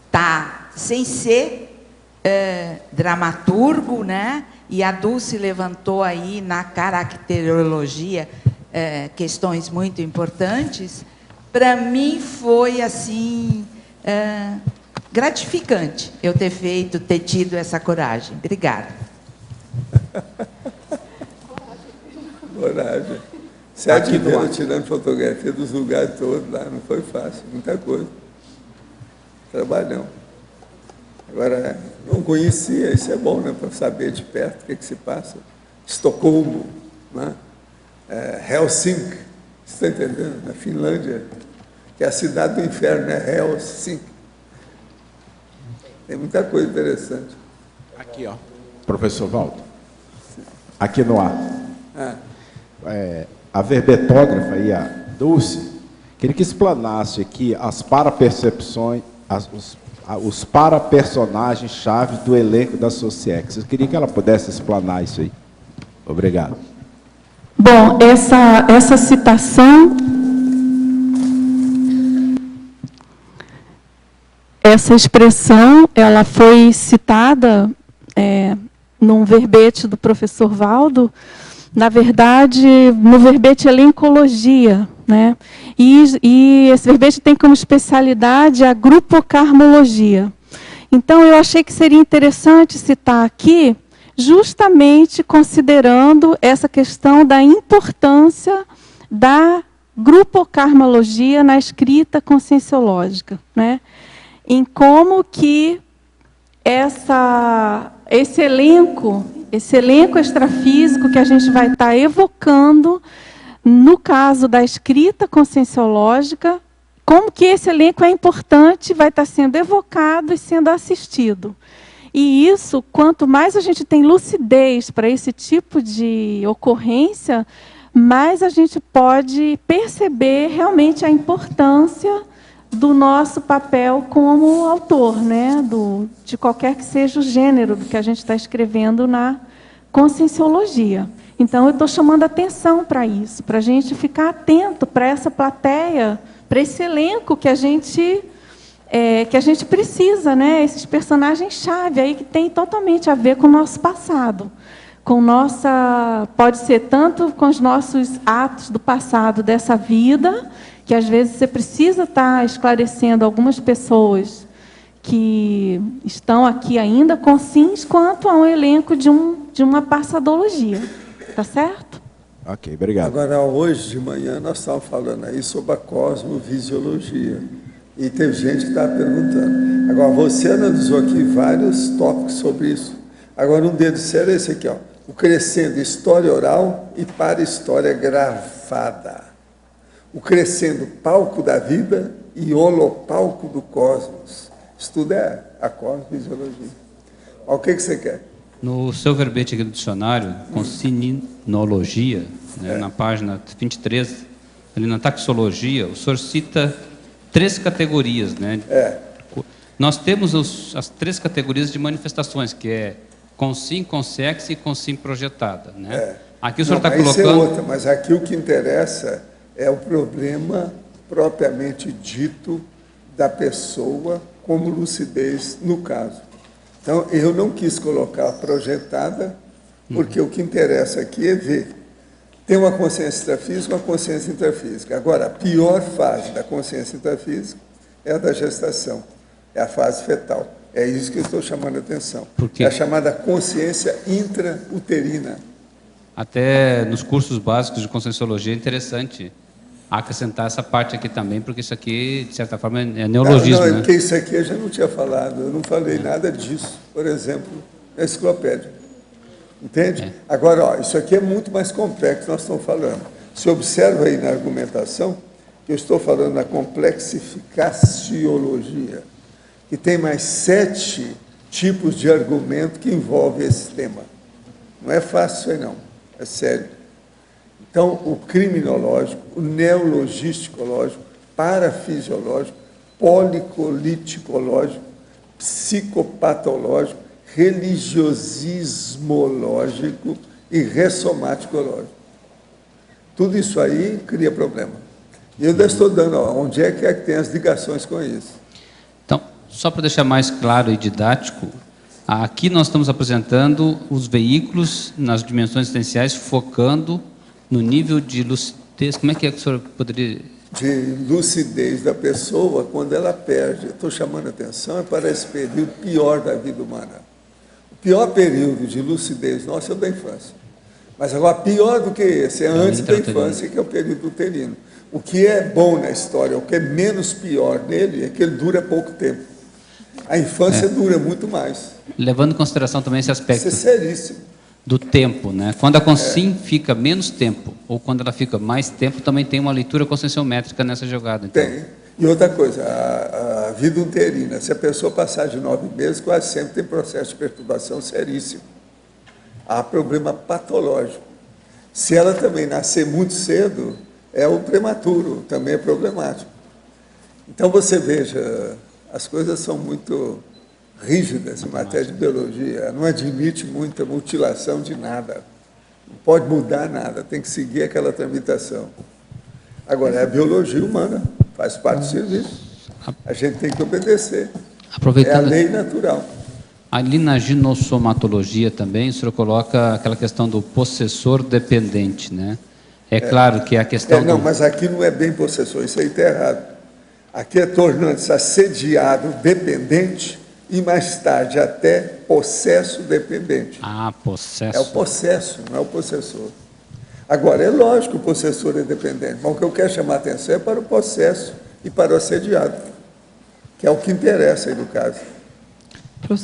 estar sem ser dramaturgo, né? E a Dulce levantou aí na caracterologia questões muito importantes. Para mim foi assim gratificante eu ter tido essa coragem. Obrigada. Coragem. 7 anos tirando fotografia dos lugares todos lá, não foi fácil, muita coisa. Trabalhão. Agora, não conhecia, isso é bom, né, para saber de perto o que se passa. Estocolmo, né? Helsinki, você está entendendo? Na Finlândia, que é a cidade do inferno, né? Helsinki. Tem muita coisa interessante. Aqui, ó, professor Valdo. Aqui no ar. A verbetógrafa aí, a Dulce, queria que explanasse aqui as parapercepções, os parapersonagens-chave do elenco da Sociex. Eu queria que ela pudesse explanar isso aí. Obrigado. Bom, essa citação, essa expressão, ela foi citada num verbete do professor Valdo, na verdade, no verbete elencologia, né? E esse verbete tem como especialidade a grupocarmologia. Então, eu achei que seria interessante citar aqui, justamente considerando essa questão da importância da grupocarmologia na escrita conscienciológica, né? Em como que esse elenco extrafísico que a gente vai estar evocando, no caso da escrita conscienciológica, como que esse elenco é importante, vai estar sendo evocado e sendo assistido. E isso, quanto mais a gente tem lucidez para esse tipo de ocorrência, mais a gente pode perceber realmente a importância do nosso papel como autor, né? De qualquer que seja o gênero do que a gente está escrevendo na conscienciologia. Então, eu estou chamando atenção para isso, para a gente ficar atento para essa plateia, para esse elenco que a gente precisa, né? Esses personagens-chave aí que tem totalmente a ver com o nosso passado. Pode ser tanto com os nossos atos do passado dessa vida, que às vezes você precisa estar esclarecendo algumas pessoas que estão aqui ainda conscientes, quanto a um elenco de uma passadologia. Tá certo? Ok, obrigado. Agora, hoje de manhã, nós estávamos falando aí sobre a cosmovisiologia. E teve gente que estava perguntando. Agora, você analisou aqui vários tópicos sobre isso. Agora, um deles era esse aqui, ó, o crescendo história oral e para história gravada. O crescendo palco da vida e holopalco do cosmos. Estudo é a cosmofisiologia. Mas o que você quer? No seu verbete aqui do dicionário, consininologia, né, na página 23, ali na taxologia, o senhor cita 3 categorias, né? Nós temos as 3 categorias de manifestações, que é consim, consex e consim projetada, né? Aqui o senhor está colocando... Isso é outra, mas aqui o que interessa é o problema propriamente dito da pessoa como lucidez no caso. Então, eu não quis colocar projetada, porque o que interessa aqui é ver. Tem uma consciência extrafísica e uma consciência intrafísica. Agora, a pior fase da consciência intrafísica é a da gestação, é a fase fetal. É isso que eu estou chamando a atenção. É a chamada consciência intrauterina. Até nos cursos básicos de conscienciologia é interessante acrescentar essa parte aqui também, porque isso aqui, de certa forma, é neologismo. Não, né? Porque isso aqui eu já não tinha falado, eu não falei nada disso, por exemplo, na enciclopédia. Entende? Agora, ó, isso aqui é muito mais complexo que nós estamos falando. Se observa aí na argumentação, que eu estou falando da complexificaciologia, que tem mais 7 tipos de argumento que envolvem esse tema. Não é fácil isso aí, não. É sério. Então, o criminológico, o neologisticológico, parafisiológico, policoliticológico, psicopatológico, religiosismológico e ressomáticológico. Tudo isso aí cria problema. E eu ainda estou dando onde é que tem as ligações com isso. Então, só para deixar mais claro e didático, aqui nós estamos apresentando os veículos nas dimensões existenciais, focando no nível de lucidez. Como é que o senhor poderia... De lucidez da pessoa quando ela perde. Eu estou chamando a atenção para esse período pior da vida humana. O pior período de lucidez nosso é o da infância. Mas agora, pior do que esse, é antes da infância, que é o período uterino. O que é bom na história, o que é menos pior nele, é que ele dura pouco tempo. A infância dura muito mais. Levando em consideração também esse aspecto... Isso é seríssimo. Do tempo, né? Quando a consim fica menos tempo, ou quando ela fica mais tempo, também tem uma leitura conscienciométrica nessa jogada. Então. Tem. E outra coisa, a vida uterina, se a pessoa passar de 9 meses, quase sempre tem processo de perturbação seríssimo. Há problema patológico. Se ela também nascer muito cedo, é o prematuro, também é problemático. Então, você veja, as coisas são muito rígidas em matéria de biologia, não admite muita mutilação de nada, não pode mudar nada, tem que seguir aquela tramitação. Agora, é a biologia humana, faz parte do serviço, a gente tem que obedecer, é a lei natural. Ali na ginossomatologia também, o senhor coloca aquela questão do possessor dependente, né? É claro que é a questão... Não, mas aqui não é bem possessor, isso aí está errado. Aqui é tornando-se assediado dependente, e mais tarde até possesso dependente. Ah, possesso. É o possesso, não é o possessor. Agora, é lógico que o possessor é dependente, mas o que eu quero chamar a atenção é para o possesso e para o assediado, que é o que interessa aí no caso.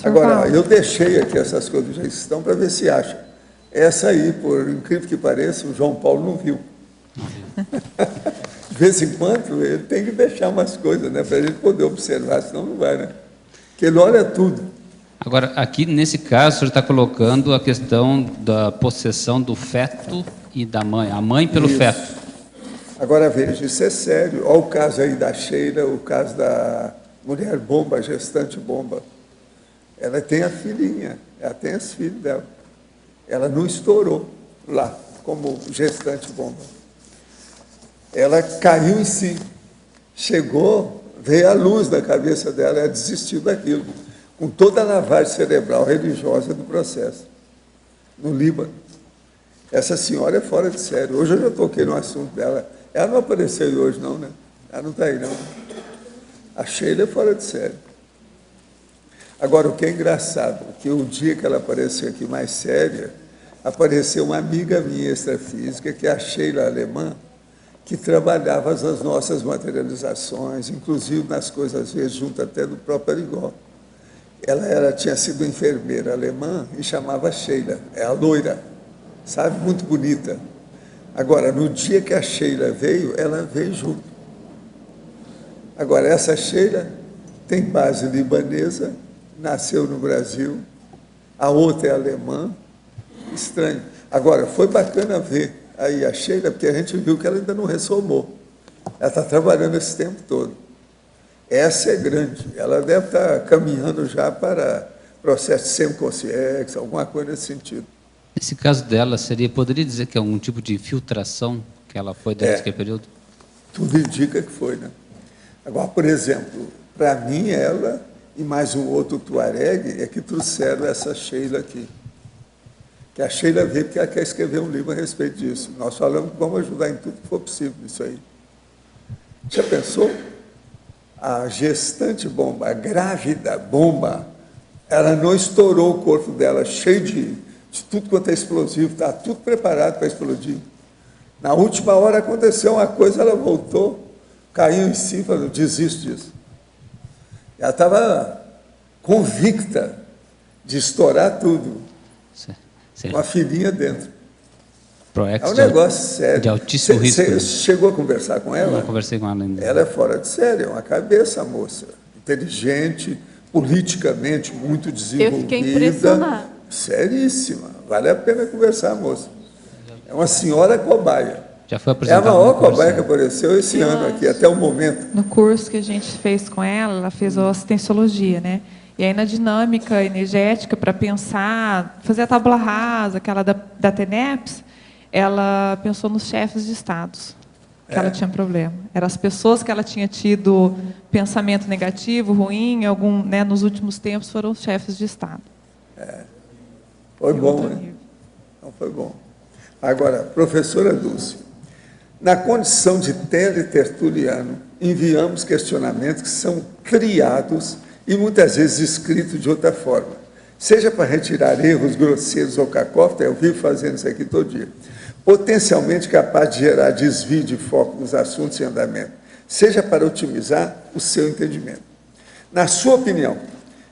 Agora, eu deixei aqui essas coisas já estão para ver se acha. Essa aí, por incrível que pareça, o João Paulo não viu. De vez em quando, ele tem que deixar umas coisas, né, para a gente poder observar, senão não vai, né? Porque ele olha tudo. Agora, aqui nesse caso, o senhor está colocando a questão da possessão do feto e da mãe, a mãe pelo feto. Agora veja, isso é sério. Olha o caso aí da Sheila, o caso da mulher bomba, gestante bomba. Ela tem a filhinha, ela tem as filhas dela. Ela não estourou lá, como gestante bomba. Ela caiu em si, chegou... Veio a luz na cabeça dela, ela desistiu daquilo, com toda a lavagem cerebral religiosa do processo, no Líbano. Essa senhora é fora de série. Hoje eu já toquei no assunto dela. Ela não apareceu hoje, não, né? Ela não está aí, não. A Sheila é fora de série. Agora, o que é engraçado, que o dia que ela apareceu aqui mais séria, apareceu uma amiga minha extrafísica, que é a Sheila alemã, que trabalhava as nossas materializações, inclusive nas coisas, às vezes, junto até do próprio Arigó. Ela tinha sido enfermeira alemã e chamava Sheila, é a loira, sabe, muito bonita. Agora, no dia que a Sheila veio, ela veio junto. Agora, essa Sheila tem base libanesa, nasceu no Brasil, a outra é alemã, estranho. Agora, foi bacana ver aí a Sheila, porque a gente viu que ela ainda não ressomou. Ela está trabalhando esse tempo todo. Essa é grande, ela deve estar caminhando já para processo de semiconsciência, alguma coisa nesse sentido. Nesse caso dela, poderia dizer que é um tipo de filtração que ela foi durante aquele período? Tudo indica que foi, né? Agora, por exemplo, para mim, ela e mais um outro Tuareg é que trouxeram essa Sheila aqui. Que a Sheila veio porque ela quer escrever um livro a respeito disso. Nós falamos que vamos ajudar em tudo que for possível nisso aí. Já pensou? A gestante bomba, a grávida bomba, ela não estourou o corpo dela, cheio de tudo quanto é explosivo, está tudo preparado para explodir. Na última hora aconteceu uma coisa, ela voltou, caiu em si e falou, desisto disso. Ela estava convicta de estourar tudo, com a filhinha dentro. É um negócio sério. De altíssimo risco. Você chegou a conversar com ela? Não conversei com ela ainda. Ela é fora de série, é uma cabeça, a moça. Inteligente, politicamente muito desenvolvida. Eu fiquei impressionada. Seríssima. Vale a pena conversar, moça. É uma senhora cobaia. Já foi É a apresentada. maior cobaia que apareceu esse ano aqui, até o momento. No curso que a gente fez com ela fez a assistenciologia, né? E aí, na dinâmica energética, para pensar, fazer a tábula rasa, aquela da TENEPS, ela pensou nos chefes de estados, que ela tinha problema. Eram as pessoas que ela tinha tido pensamento negativo, ruim, né, nos últimos tempos, foram os chefes de estado. Foi bom, né? Não foi bom. Agora, professora Dulce, na condição de teletertuliano, enviamos questionamentos que são criados e muitas vezes escritos de outra forma. Seja para retirar erros grosseiros ou cacófatos, eu vivo fazendo isso aqui todo dia, potencialmente capaz de gerar desvio de foco dos assuntos em andamento, seja para otimizar o seu entendimento. Na sua opinião,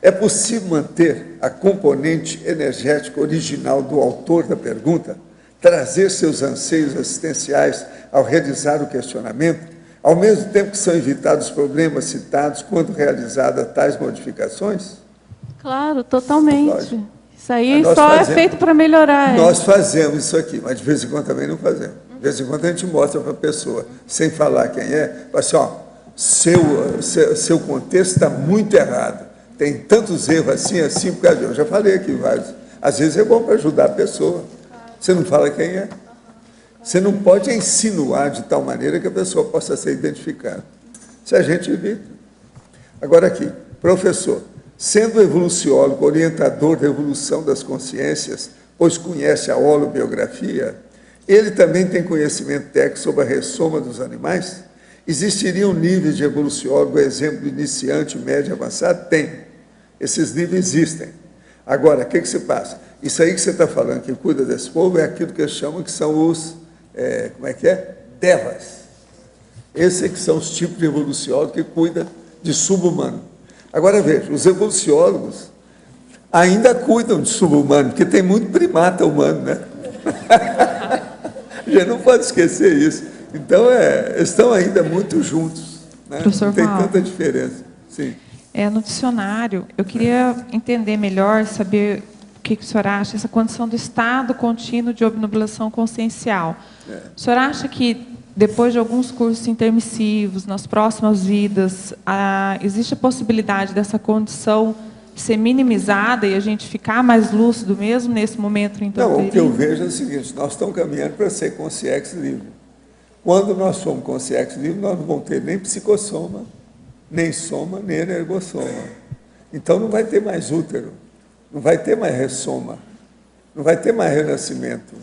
é possível manter a componente energética original do autor da pergunta, trazer seus anseios existenciais ao realizar o questionamento, ao mesmo tempo que são evitados os problemas citados quando realizadas tais modificações? Claro, totalmente. Lógico. Isso aí só é feito para melhorar. Nós fazemos isso aqui, mas de vez em quando também não fazemos. De vez em quando a gente mostra para a pessoa, sem falar quem é, fala assim, ó, seu contexto está muito errado. Tem tantos erros assim, por causa de... Eu já falei aqui vários. Às vezes é bom para ajudar a pessoa. Você não fala quem é. Você não pode insinuar de tal maneira que a pessoa possa ser identificada. Se a gente evita. Agora aqui, professor, sendo evoluciólogo, orientador da evolução das consciências, pois conhece a holobiografia, ele também tem conhecimento técnico sobre a ressoma dos animais? Existiriam níveis de evoluciólogo, exemplo, iniciante, médio, avançado? Tem. Esses níveis existem. Agora, o que se passa? Isso aí que você está falando, que cuida desse povo, é aquilo que eles chamam que são os, devas. Esses que são os tipos de evoluciólogos que cuidam de subhumano. Agora, veja, os evoluciólogos ainda cuidam de subhumano, porque tem muito primata humano, né? A gente não pode esquecer isso. Então, estão ainda muito juntos. Né? Não tem tanta diferença. Sim. No dicionário, eu queria entender melhor, saber o que o senhor acha, essa condição do estado contínuo de obnubilação consciencial. O senhor acha que, depois de alguns cursos intermissivos, nas próximas vidas, existe a possibilidade dessa condição ser minimizada e a gente ficar mais lúcido mesmo nesse momento interferido? Não, o que eu vejo é o seguinte, nós estamos caminhando para ser consciência livre. Quando nós somos consciência livre, nós não vamos ter nem psicossoma, nem soma, nem energossoma. Então não vai ter mais útero, não vai ter mais ressoma, não vai ter mais renascimento.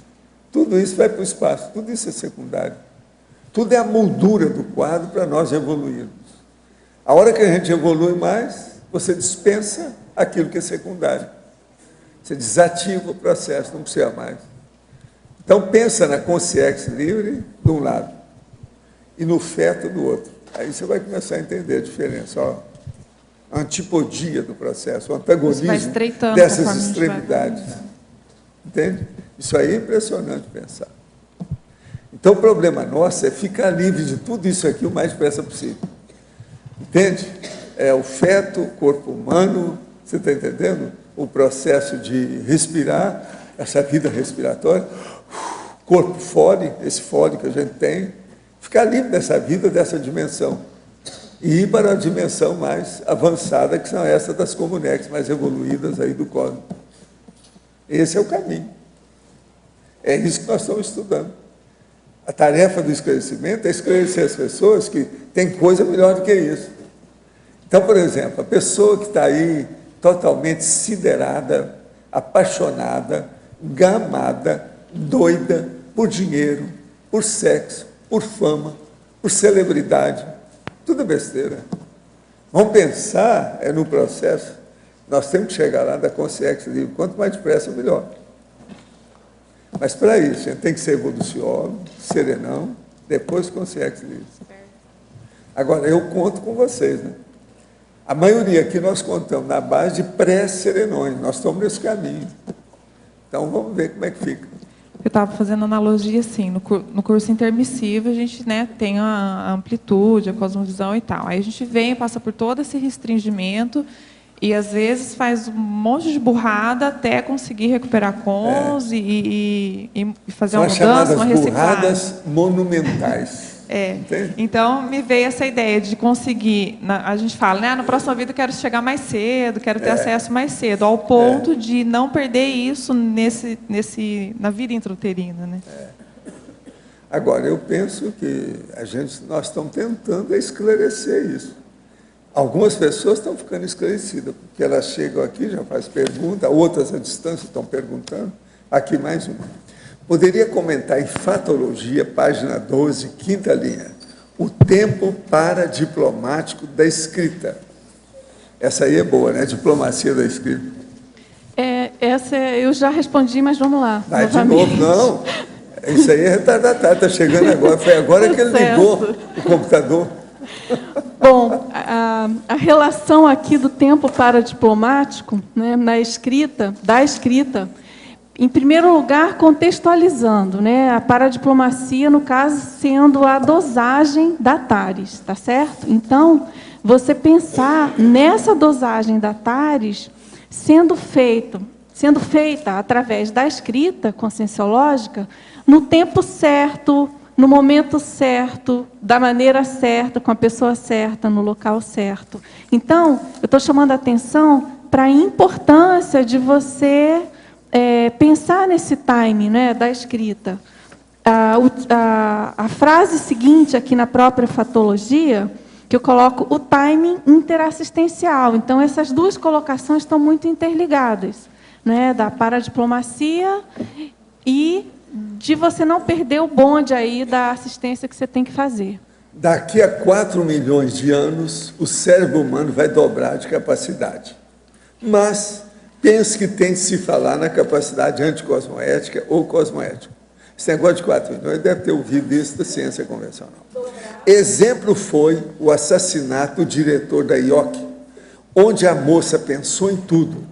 Tudo isso vai para o espaço, tudo isso é secundário. Tudo é a moldura do quadro para nós evoluirmos. A hora que a gente evolui mais, você dispensa aquilo que é secundário. Você desativa o processo, não precisa mais. Então, pensa na consciência livre de um lado e no feto do outro. Aí você vai começar a entender a diferença. Ó, a antipodia do processo, o antagonismo dessas extremidades. Entende? Isso aí é impressionante pensar. Então, o problema nosso é ficar livre de tudo isso aqui o mais depressa possível. Entende? o feto, o corpo humano, você está entendendo? O processo de respirar, essa vida respiratória, corpo fora, esse fora que a gente tem, ficar livre dessa vida, dessa dimensão. E ir para a dimensão mais avançada, que são essas das comunex mais evoluídas aí do cosmos. Esse é o caminho. É isso que nós estamos estudando. A tarefa do esclarecimento é esclarecer as pessoas que tem coisa melhor do que isso. Então, por exemplo, a pessoa que está aí totalmente siderada, apaixonada, gamada, doida por dinheiro, por sexo, por fama, por celebridade, tudo besteira. Vamos pensar no processo. Nós temos que chegar lá da consciência livre. Quanto mais depressa, melhor. Mas para isso, a gente tem que ser evoluciólogo, serenão, depois consciência livre. Agora, eu conto com vocês, né? A maioria aqui nós contamos na base de pré-serenões. Nós estamos nesse caminho. Então, vamos ver como é que fica. Eu estava fazendo analogia assim, no curso intermissivo a gente, né, tem a amplitude, a cosmovisão e tal. Aí a gente vem, passa por todo esse restringimento e às vezes faz um monte de burrada até conseguir recuperar cons e fazer uma mudança, uma reciclagem. Burradas monumentais. Entende? Então me veio essa ideia de conseguir, a gente fala, né, na próxima vida eu quero chegar mais cedo, quero ter acesso mais cedo, ao ponto de não perder isso na vida intrauterina, né? Agora, eu penso que nós estamos tentando esclarecer isso. Algumas pessoas estão ficando esclarecidas, porque elas chegam aqui, já fazem pergunta, outras à distância estão perguntando. Aqui mais uma. Poderia comentar em Fatologia, página 12, quinta linha, o tempo paradiplomático da escrita. Essa aí é boa, né? Diplomacia da escrita. Essa eu já respondi, mas vamos lá. Vai de novo, não. Isso aí é retardatário, está chegando agora. Foi agora que ele ligou o computador. Bom, a relação aqui do tempo paradiplomático, né, da escrita, em primeiro lugar, contextualizando, né, a paradiplomacia, no caso, sendo a dosagem da TARES, tá certo? Então, você pensar nessa dosagem da TARES sendo feita através da escrita conscienciológica, no tempo certo, no momento certo, da maneira certa, com a pessoa certa, no local certo. Então, eu estou chamando a atenção para a importância de você pensar nesse time, né, da escrita. A frase seguinte, aqui na própria Fatologia, que eu coloco o timing interassistencial. Então, essas duas colocações estão muito interligadas, né, da paradiplomacia e de você não perder o bonde aí da assistência que você tem que fazer. Daqui a 4 milhões de anos, o cérebro humano vai dobrar de capacidade. Mas pense que tem de se falar na capacidade anticosmoética ou cosmoética. Esse negócio de 4 milhões deve ter ouvido isso da ciência convencional. Exemplo foi o assassinato do diretor da IOC, onde a moça pensou em tudo.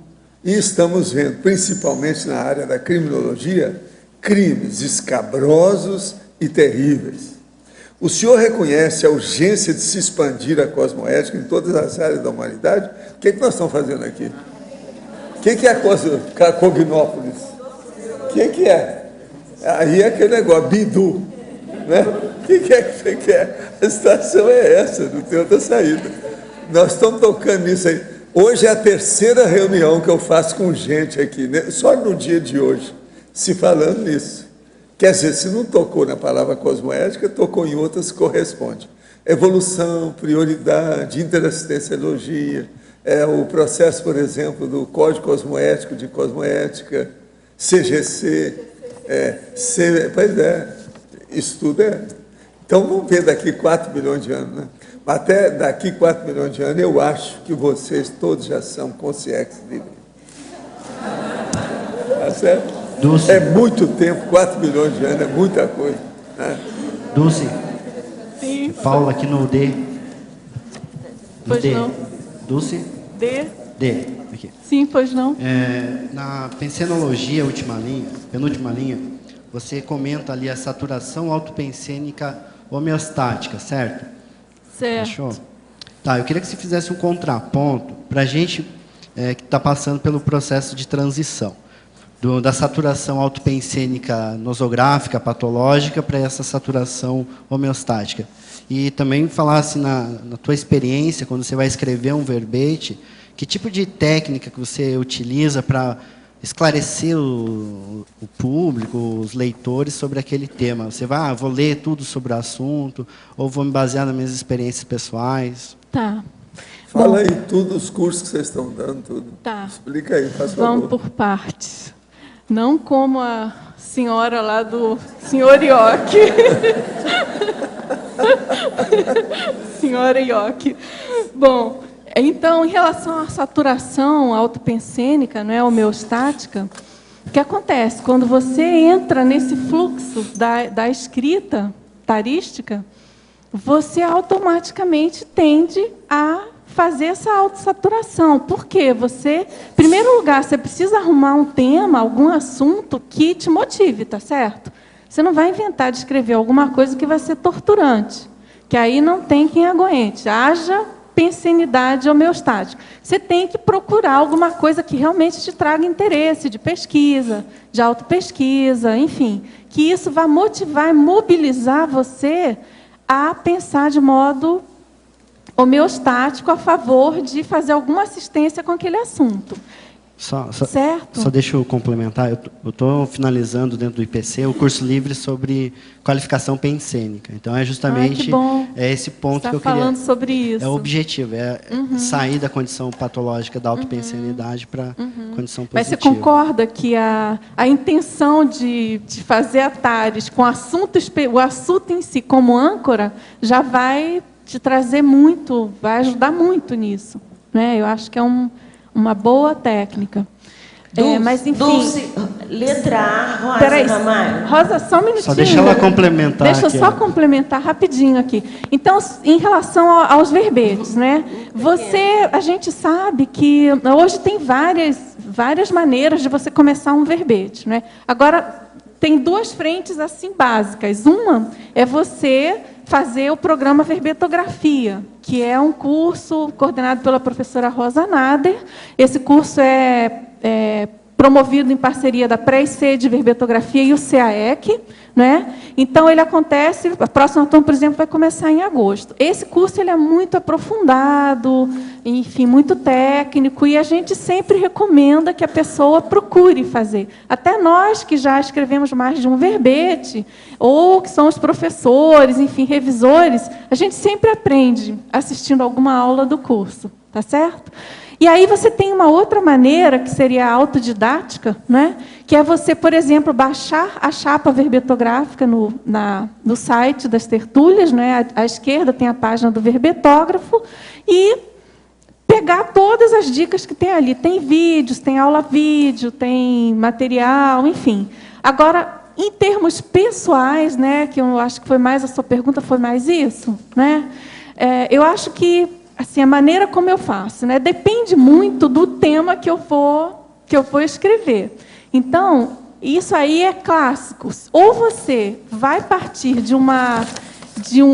E estamos vendo, principalmente na área da criminologia, crimes escabrosos e terríveis. O senhor reconhece a urgência de se expandir a cosmoética em todas as áreas da humanidade? O que nós estamos fazendo aqui? O que é a Cognópolis? O que é? Aí é aquele negócio, Bidu. Né? O que é que você quer? A situação é essa, não tem outra saída. Nós estamos tocando nisso aí. Hoje é a 3ª reunião que eu faço com gente aqui, né? Só no dia de hoje, se falando nisso. Quer dizer, se não tocou na palavra cosmoética, tocou em outras, corresponde. Evolução, prioridade, interassistenciologia, o processo, por exemplo, do Código Cosmoético de Cosmoética, CGC, pois é, isso tudo é. Então, vamos ver daqui 4 milhões de anos, né? Mas até daqui 4 milhões de anos, eu acho que vocês todos já são conscientes livres. Tá certo? Dulce. É muito tempo, 4 milhões de anos, é muita coisa. Né? Dulce. Sim. Paulo aqui no D. No Pois D. não. Dulce. D. Aqui. Sim, pois não. Na pensenologia, penúltima linha, você comenta ali a saturação autopensênica homeostática, certo? Certo. Fechou? Tá, eu queria que você fizesse um contraponto para a gente que está passando pelo processo de transição, da saturação autopensênica nosográfica, patológica, para essa saturação homeostática. E também falasse na tua experiência, quando você vai escrever um verbete, que tipo de técnica que você utiliza para esclarecer o público, os leitores, sobre aquele tema. Você vai, vou ler tudo sobre o assunto, ou vou me basear nas minhas experiências pessoais? Tá. Fala aí tudo, os cursos que vocês estão dando, tudo. Tá. Explica aí, faz favor. Vamos por partes. Não como a senhora lá do senhor Ioki. Senhora Ioki. Bom, então, em relação à saturação autopensênica, não é, homeostática, o que acontece? Quando você entra nesse fluxo da escrita tarística, você automaticamente tende a fazer essa autossaturação. Por quê? Você, em primeiro lugar, você precisa arrumar um tema, algum assunto que te motive, tá certo? Você não vai inventar de escrever alguma coisa que vai ser torturante, que aí não tem quem aguente. Haja pensenidade homeostática. Você tem que procurar alguma coisa que realmente te traga interesse de pesquisa, de autopesquisa, enfim, que isso vai motivar e mobilizar você a pensar de modo homeostático a favor de fazer alguma assistência com aquele assunto. Certo? Só deixa eu complementar. Eu estou finalizando dentro do IPC o curso livre sobre qualificação pensênica. Então, é justamente esse ponto que eu queria... falando sobre isso. É o objetivo, sair da condição patológica da autopensenidade para condição positiva. Mas você concorda que a intenção de fazer a TARES com o assunto em si como âncora já vai te trazer muito, vai ajudar muito nisso, né? Eu acho que é uma boa técnica. Mas, enfim... Dulce, letra A, Rosa. Peraí, Ramalho. Rosa, só um minutinho. Só deixa ela complementar. Deixa eu só complementar rapidinho aqui. Então, em relação aos verbetes, né? A gente sabe que hoje tem várias maneiras de você começar um verbete, né? Agora, tem duas frentes assim básicas. Uma é você fazer o programa Verbetografia, que é um curso coordenado pela professora Rosa Nader. Esse curso é promovido em parceria da Pré-IC de Verbetografia e o CAEC, né? Então, ele acontece, a próxima turma, por exemplo, vai começar em agosto. Esse curso ele é muito aprofundado, enfim, muito técnico, e a gente sempre recomenda que a pessoa procure fazer. Até nós, que já escrevemos mais de um verbete, ou que somos professores, enfim, revisores, a gente sempre aprende assistindo alguma aula do curso, tá certo? E aí você tem uma outra maneira, que seria a autodidática, né? Que é você, por exemplo, baixar a chapa verbetográfica no site das tertúlias, né? À esquerda tem a página do verbetógrafo, e pegar todas as dicas que tem ali. Tem vídeos, tem aula-vídeo, tem material, enfim. Agora, em termos pessoais, né? Que eu acho que foi mais a sua pergunta, foi mais isso, né? Eu acho que assim, a maneira como eu faço, né, depende muito do tema que eu vou escrever. Então, isso aí é clássico. Ou você vai partir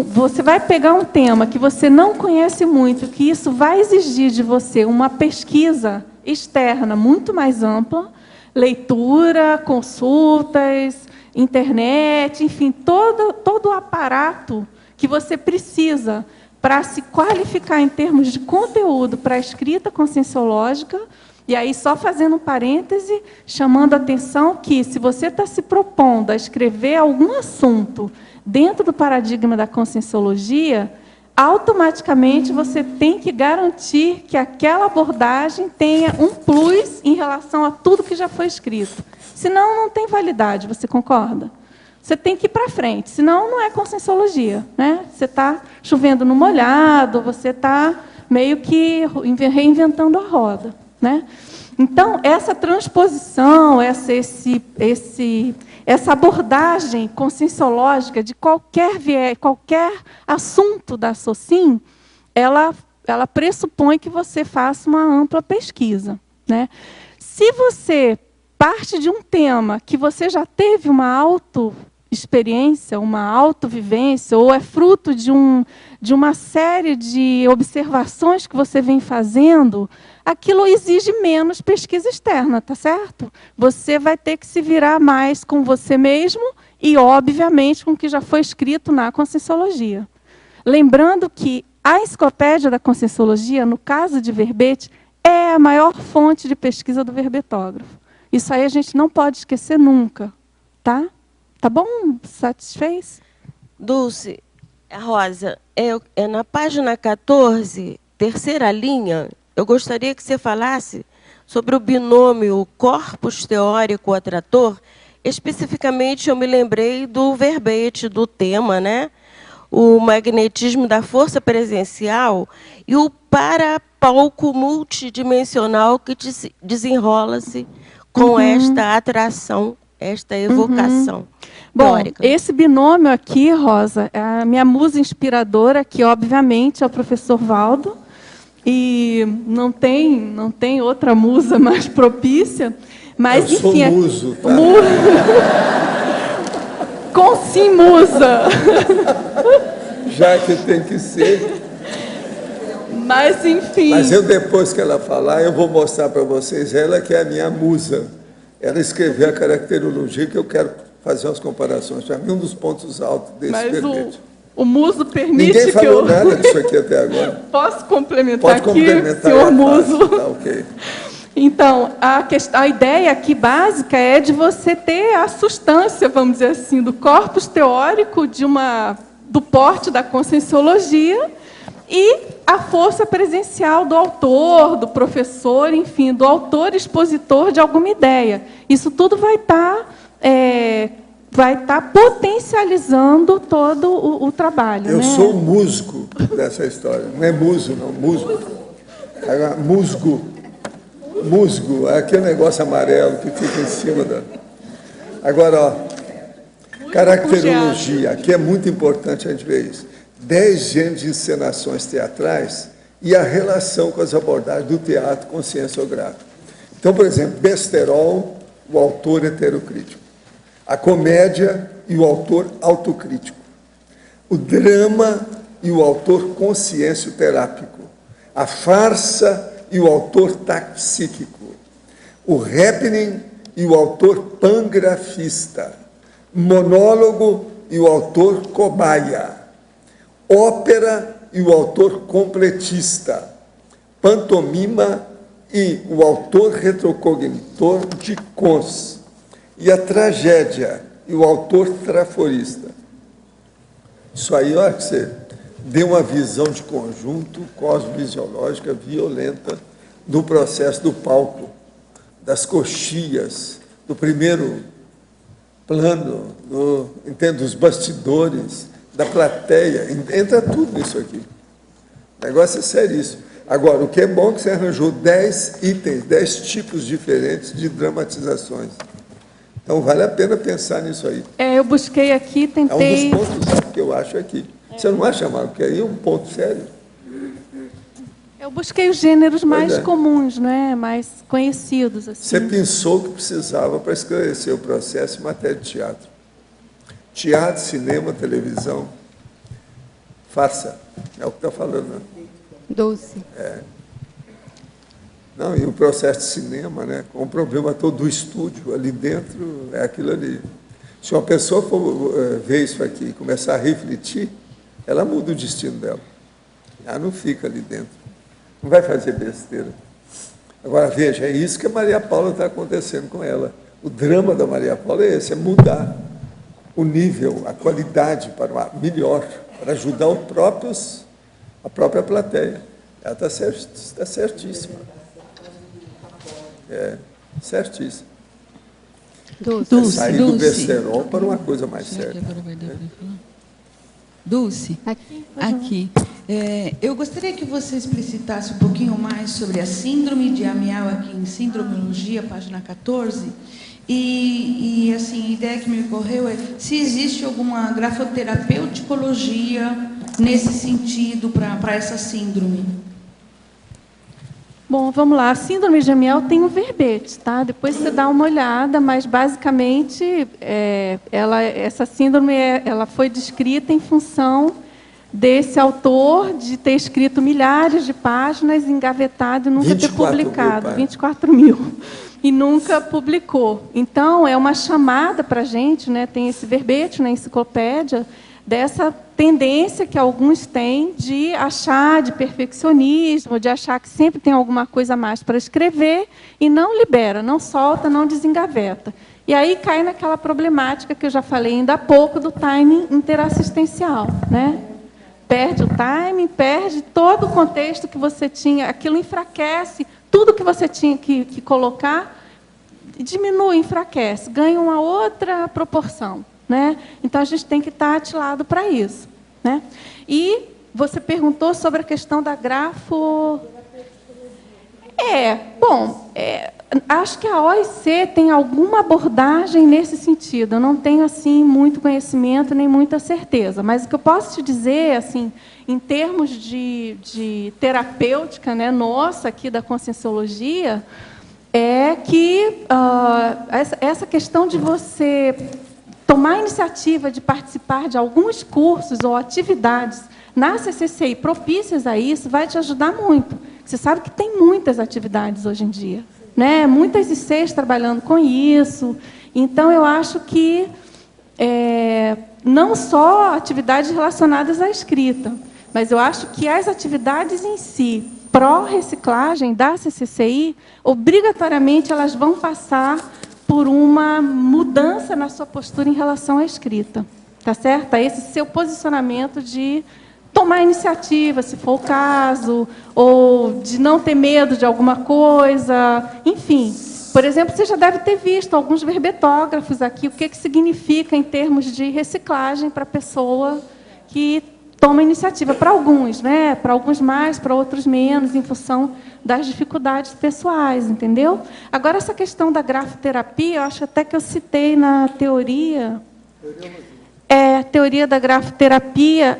você vai pegar um tema que você não conhece muito, que isso vai exigir de você uma pesquisa externa muito mais ampla, leitura, consultas, internet, enfim, todo o aparato que você precisa para se qualificar em termos de conteúdo para a escrita conscienciológica. E aí, só fazendo um parêntese, chamando a atenção que, se você está se propondo a escrever algum assunto dentro do paradigma da conscienciologia, automaticamente você tem que garantir que aquela abordagem tenha um plus em relação a tudo que já foi escrito. Senão, não tem validade, você concorda? Você tem que ir para frente, senão não é conscienciologia, né? Você está chovendo no molhado, você está meio que reinventando a roda, né? Então, essa transposição, essa abordagem conscienciológica de qualquer assunto da SOCIM, ela pressupõe que você faça uma ampla pesquisa, né? Se você parte de um tema que você já teve uma experiência, uma autovivência, ou é fruto de uma série de observações que você vem fazendo, aquilo exige menos pesquisa externa, tá certo? Você vai ter que se virar mais com você mesmo e, obviamente, com o que já foi escrito na Conscienciologia. Lembrando que a Enciclopédia da Conscienciologia, no caso de verbete, é a maior fonte de pesquisa do verbetógrafo. Isso aí a gente não pode esquecer nunca, tá? Tá bom? Satisfez? Dulce, Rosa, na página 14, terceira linha, eu gostaria que você falasse sobre o binômio corpus teórico-atrator. Especificamente, eu me lembrei do verbete do tema, né? O magnetismo da força presencial e o parapalco multidimensional que desenrola-se com esta atração, esta evocação teórica. Bom, esse binômio aqui, Rosa, é a minha musa inspiradora, que obviamente é o professor Valdo, e não tem outra musa mais propícia, mas eu enfim... sou muso, tá? Com sim, musa. Já que tem que ser. Mas, enfim... Mas eu, depois que ela falar, eu vou mostrar para vocês ela, que é a minha musa. Ela escreveu a caracterologia, que eu quero fazer umas comparações. Para mim, um dos pontos altos desse verbete. O muso permite Ninguém que eu... falou nada disso aqui até agora. Posso complementar Pode complementar, aqui, senhor muso? Tá, ok. Então, a ideia aqui básica é de você ter a substância, vamos dizer assim, do corpus teórico do porte da Conscienciologia e a força presencial do autor, do professor, enfim, do autor expositor de alguma ideia. Isso tudo vai estar potencializando todo o trabalho. Eu né? sou o musgo dessa história. Não é muso, não. Musgo. Agora, musgo, é aquele negócio amarelo que fica em cima da... Agora, ó, caracterologia. Aqui é muito importante a gente ver isso. 10 gêneros de encenações teatrais e a relação com as abordagens do teatro conscienciográfico. Então, por exemplo, besterol, o autor heterocrítico. A comédia e o autor autocrítico. O drama e o autor consciêncio-terápico. A farsa e o autor taxíquico. O happening e o autor pangrafista. Monólogo e o autor cobaia. Ópera e o autor completista. Pantomima e o autor retrocognitor de cons. E a tragédia e o autor traforista. Isso aí, olha que você deu uma visão de conjunto cosmovisiológica violenta do processo do palco, das coxias, do primeiro plano, dos bastidores, da plateia, entra tudo nisso aqui. O negócio é seríssimo. Agora, o que é bom é que você arranjou 10 itens, 10 tipos diferentes de dramatizações. Então, vale a pena pensar nisso aí. Eu busquei aqui, tentei... É um dos pontos que eu acho aqui. Você não acha, Marco, que aí é um ponto sério? Eu busquei os gêneros mais comuns, né? Mais conhecidos. Assim. Você pensou que precisava para esclarecer o processo em matéria de teatro. Teatro, cinema, televisão, farsa. É o que está falando, né? Doce. Não, e o processo de cinema, né, com o problema todo do estúdio, ali dentro, é aquilo ali. Se uma pessoa for ver isso aqui e começar a refletir, ela muda o destino dela. Ela não fica ali dentro. Não vai fazer besteira. Agora, veja, é isso que a Maria Paula está acontecendo com ela. O drama da Maria Paula é esse, é mudar o nível, a qualidade para uma melhor, para ajudar a própria plateia. Ela está certíssima. Certíssimo. Sair do besterol para uma coisa mais séria. Dulce, aqui. Eu gostaria que você explicitasse um pouquinho mais sobre a síndrome de Amiel aqui em Sindromologia, página 14. E assim, a ideia que me ocorreu é se existe alguma grafoterapeuticologia nesse sentido para essa síndrome. Bom, vamos lá. A síndrome de Amiel tem um verbete, tá? Depois você dá uma olhada, mas basicamente essa síndrome ela foi descrita em função desse autor de ter escrito milhares de páginas, engavetado e nunca ter publicado. 24 mil. E nunca publicou. Então, é uma chamada para a gente, né? Tem esse verbete na enciclopédia, dessa tendência que alguns têm de achar, de perfeccionismo, de achar que sempre tem alguma coisa a mais para escrever e não libera, não solta, não desengaveta. E aí cai naquela problemática que eu já falei ainda há pouco do timing interassistencial, né? Perde o timing, perde todo o contexto que você tinha, aquilo enfraquece, tudo que você tinha que colocar diminui, enfraquece, ganha uma outra proporção. Né? Então, a gente tem que estar atilado para isso. Né? E você perguntou sobre a questão da grafo... acho que a OIC tem alguma abordagem nesse sentido. Eu não tenho assim, muito conhecimento, nem muita certeza. Mas o que eu posso te dizer, assim, em termos de terapêutica, né, nossa, aqui da Conscienciologia, é que essa questão de você tomar a iniciativa de participar de alguns cursos ou atividades na CCCI propícias a isso vai te ajudar muito. Você sabe que tem muitas atividades hoje em dia, né? Muitas ICs trabalhando com isso. Então, eu acho que não só atividades relacionadas à escrita, mas eu acho que as atividades em si, pró-reciclagem da CCCI, obrigatoriamente elas vão passar por uma mudança na sua postura em relação à escrita. Tá certo? Esse seu posicionamento de tomar iniciativa, se for o caso, ou de não ter medo de alguma coisa, enfim. Por exemplo, você já deve ter visto alguns verbetógrafos aqui, o que significa em termos de reciclagem para a pessoa que toma iniciativa. Para alguns, né? Para alguns mais, para outros menos, em função das dificuldades pessoais, entendeu? Agora, essa questão da grafoterapia, eu acho até que eu citei na teoria... teoria da grafoterapia,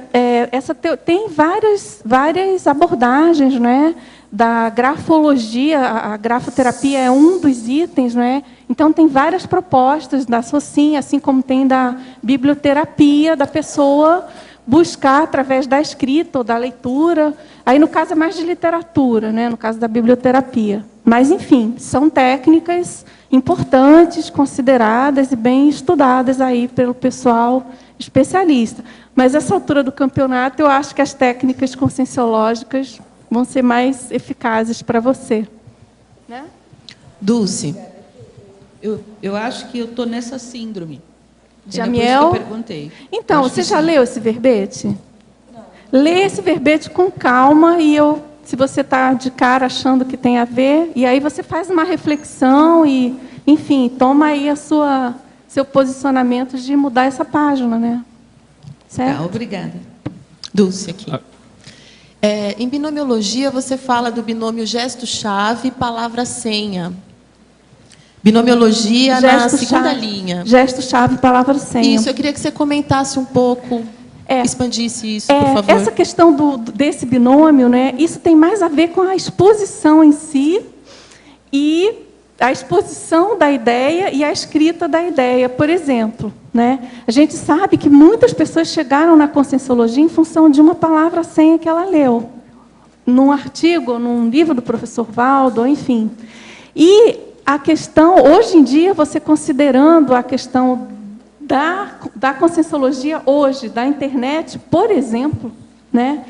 tem várias abordagens, né, da grafologia. A grafoterapia é um dos itens, né? Então, tem várias propostas da SOCIM, assim como tem da biblioterapia, da pessoa buscar através da escrita ou da leitura. Aí, no caso, é mais de literatura, né, no caso da biblioterapia. Mas, enfim, são técnicas importantes, consideradas e bem estudadas aí pelo pessoal especialista. Mas, essa altura do campeonato, eu acho que as técnicas conscienciológicas vão ser mais eficazes para você. Né? Dulce, eu acho que eu estou nessa síndrome. De Amiel? Por isso que eu perguntei. Então, você já leu esse verbete? Não. Lê esse verbete com calma e se você está de cara achando que tem a ver, e aí você faz uma reflexão e, enfim, toma aí seu posicionamento de mudar essa página, né? Certo? Obrigada. Dulce, aqui. Em binomiologia, você fala do binômio gesto-chave e palavra-senha. Binomiologia na segunda linha. Gesto-chave, palavra-senha. Isso, eu queria que você comentasse um pouco, expandisse isso, por favor. Essa questão desse binômio, né, isso tem mais a ver com a exposição em si e a exposição da ideia e a escrita da ideia. Por exemplo, né, a gente sabe que muitas pessoas chegaram na Conscienciologia em função de uma palavra-senha que ela leu, num artigo, num livro do professor Valdo, enfim. E a questão, hoje em dia, você considerando a questão da Conscienciologia hoje, da internet, por exemplo, né,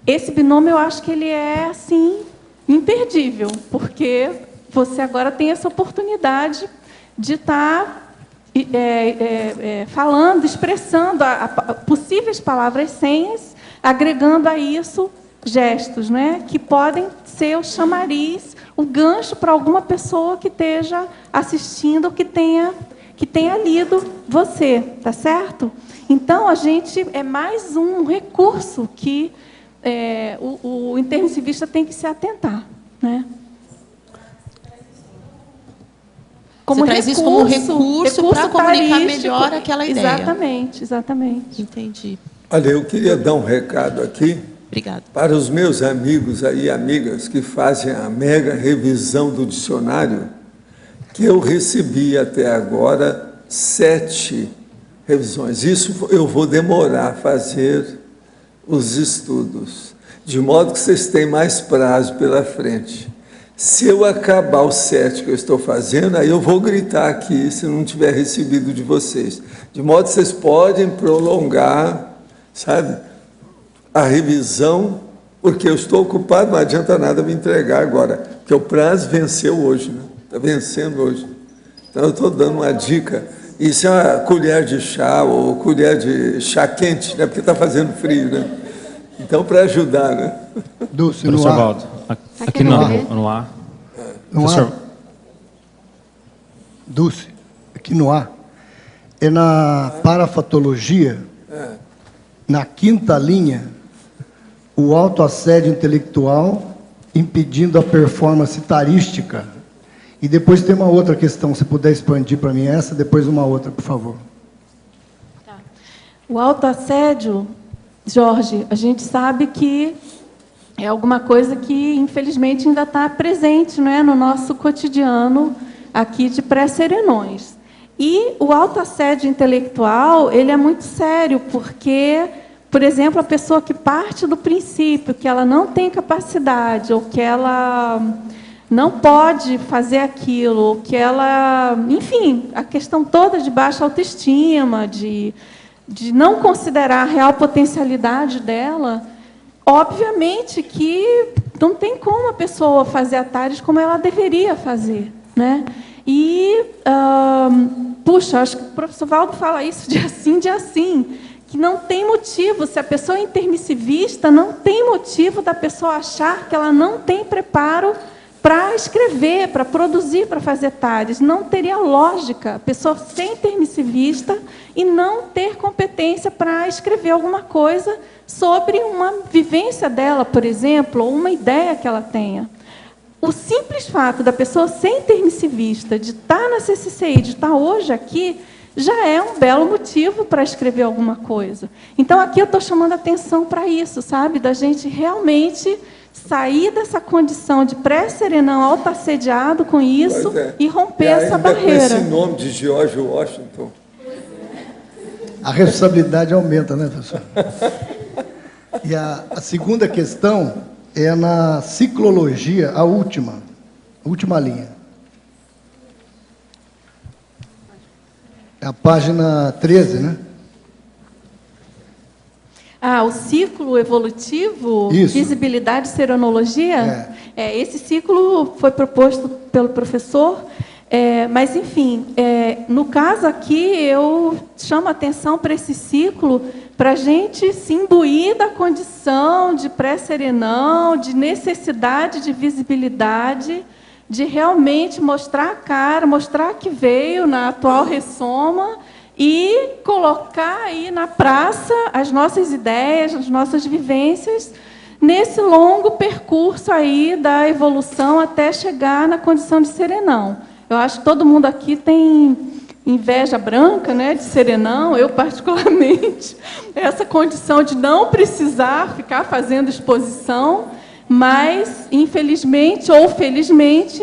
esse binômio eu acho que ele é assim, imperdível, porque você agora tem essa oportunidade de estar falando, expressando possíveis palavras-senhas, agregando a isso gestos, né, que podem ser o chamariz, o gancho para alguma pessoa que esteja assistindo, que tenha lido você, tá certo? Então, a gente é mais um recurso que o internecivista tem que se atentar, né? Você traz isso como recurso para comunicar melhor aquela ideia. Exatamente. Entendi. Olha, eu queria dar um recado aqui. Obrigada. Para os meus amigos aí, amigas, que fazem a mega revisão do dicionário, que eu recebi até agora 7 revisões. Isso eu vou demorar a fazer os estudos, de modo que vocês têm mais prazo pela frente. Se eu acabar os 7 que eu estou fazendo, aí eu vou gritar aqui se não tiver recebido de vocês. De modo que vocês podem prolongar, sabe, a revisão, porque eu estou ocupado, não adianta nada me entregar agora, porque o prazo venceu hoje, né? Está vencendo hoje. Então eu estou dando uma dica. Isso é uma colher de chá ou colher de chá quente, né? Porque está fazendo frio, né? Então, para ajudar, né? Dulce, professor Valdo, aqui no ar. No ar. Dulce, aqui no ar. É na parafatologia, na 5ª linha, o autoassédio intelectual impedindo a performance tarística. E depois tem uma outra questão, se puder expandir para mim essa, depois uma outra, por favor. Tá. O autoassédio, Jorge, a gente sabe que é alguma coisa que, infelizmente, ainda está presente, não é, no nosso cotidiano aqui de pré-serenões. E o autoassédio intelectual, ele é muito sério, porque, por exemplo, a pessoa que parte do princípio que ela não tem capacidade, ou que ela não pode fazer aquilo, ou que ela... Enfim, a questão toda de baixa autoestima, de não considerar a real potencialidade dela, obviamente que não tem como a pessoa fazer a TARES como ela deveria fazer, né? E, puxa, acho que o professor Valdo fala isso de assim, que não tem motivo, se a pessoa é intermissivista, não tem motivo da pessoa achar que ela não tem preparo para escrever, para produzir, para fazer TARES. Não teria lógica a pessoa ser intermissivista e não ter competência para escrever alguma coisa sobre uma vivência dela, por exemplo, ou uma ideia que ela tenha. O simples fato da pessoa ser intermissivista, de estar na CCCI, de estar hoje aqui, já é um belo motivo para escrever alguma coisa. Então, aqui eu estou chamando a atenção para isso, sabe? Da gente realmente sair dessa condição de pré-serenão autoassediado com isso e romper essa barreira. Com esse nome de George Washington. A responsabilidade aumenta, né, professor? E a segunda questão é na ciclologia, a última linha. É a página 13, né? Ah, o ciclo evolutivo, isso. Visibilidade e serenologia? Esse ciclo foi proposto pelo professor, mas, enfim, no caso aqui, eu chamo a atenção para esse ciclo para a gente se imbuir da condição de pré-serenão, de necessidade de visibilidade, de realmente mostrar a cara, mostrar que veio na atual ressoma e colocar aí na praça as nossas ideias, as nossas vivências, nesse longo percurso aí da evolução até chegar na condição de serenão. Eu acho que todo mundo aqui tem inveja branca, né, de serenão, eu particularmente, essa condição de não precisar ficar fazendo exposição, mas, infelizmente ou felizmente,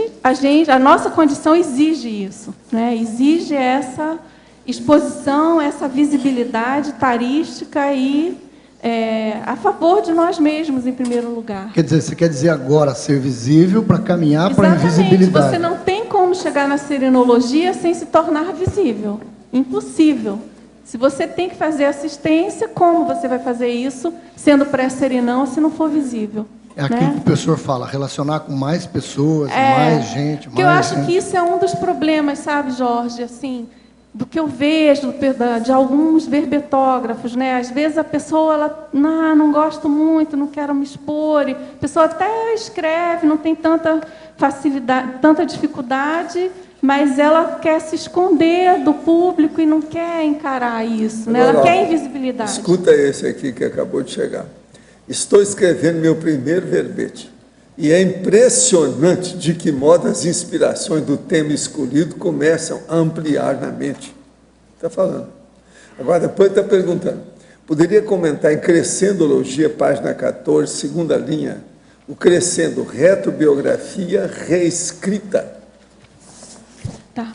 a nossa condição exige isso, né, exige essa exposição, essa visibilidade tarística e a favor de nós mesmos, em primeiro lugar. Quer dizer, você quer dizer agora ser visível para caminhar para a invisibilidade. Você não tem como chegar na serenologia sem se tornar visível. Impossível. Se você tem que fazer assistência, como você vai fazer isso sendo pré-serenão se não for visível? É aquilo, né, que o professor fala, relacionar com mais pessoas, mais gente. Porque eu acho que isso é um dos problemas, sabe, Jorge, assim, do que eu vejo de alguns verbetógrafos, né? Às vezes a pessoa, ela, não gosto muito, não quero me expor. A pessoa até escreve, não tem tanta facilidade, tanta dificuldade, mas ela quer se esconder do público e não quer encarar isso, né? Ela quer invisibilidade. Escuta esse aqui que acabou de chegar. Estou escrevendo meu primeiro verbete. E é impressionante de que modo as inspirações do tema escolhido começam a ampliar na mente. Está falando. Agora, depois está perguntando, Poderia comentar em Crescendologia, página 14, segunda linha, o crescendo, retrobiografia reescrita. Tá.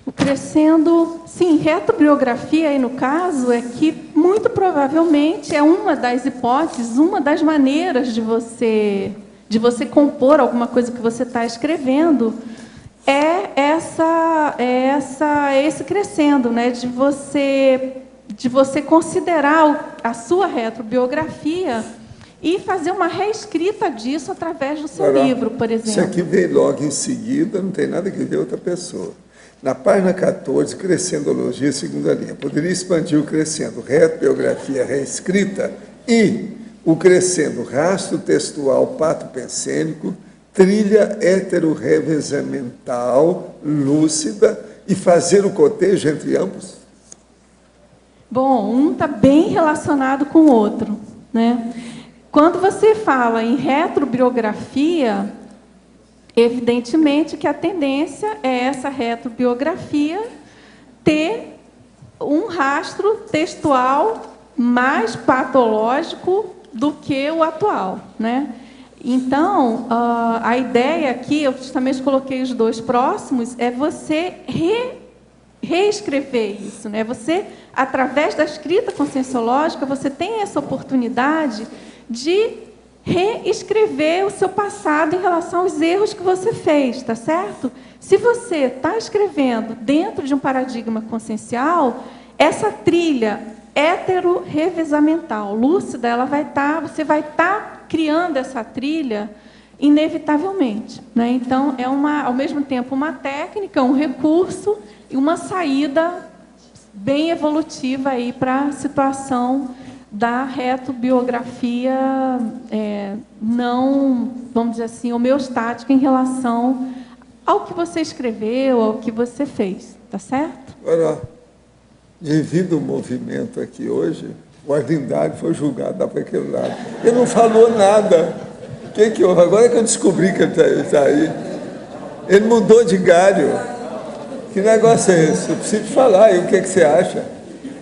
O crescendo, sim, retrobiografia aí no caso é que muito provavelmente é uma das hipóteses, uma das maneiras de você compor alguma coisa que você está escrevendo, esse crescendo, né, de você considerar a sua retrobiografia e fazer uma reescrita disso através do seu livro, por exemplo. Isso aqui veio logo em seguida, não tem nada que ver outra pessoa. Na página 14, Crescendologia, segunda linha, poderia expandir o crescendo, retrobiografia reescrita e o crescendo, rastro textual pato-pensênico, trilha heterorrevezamental, lúcida, e fazer o cotejo entre ambos? Bom, um está bem relacionado com o outro, né? Quando você fala em retrobiografia, evidentemente que a tendência é essa retrobiografia ter um rastro textual mais patológico do que o atual, né? Então, a ideia aqui, eu justamente coloquei os dois próximos, é você reescrever isso, né? Você, através da escrita conscienciológica, você tem essa oportunidade de reescrever o seu passado em relação aos erros que você fez, tá certo? Se você está escrevendo dentro de um paradigma consciencial, essa trilha heterorrevezamental, lúcida, você vai estar criando essa trilha inevitavelmente, né? Então, é ao mesmo tempo uma técnica, um recurso e uma saída bem evolutiva aí para a situação da retrobiografia não, vamos dizer assim, homeostática em relação ao que você escreveu, ao que você fez, tá certo? Agora, devido ao movimento aqui hoje, o Arlindário foi julgado para aquele lado. Ele não falou nada. O que houve? Agora que eu descobri que ele está aí. Ele mudou de galho. Que negócio é esse? Eu preciso falar. E o que você acha?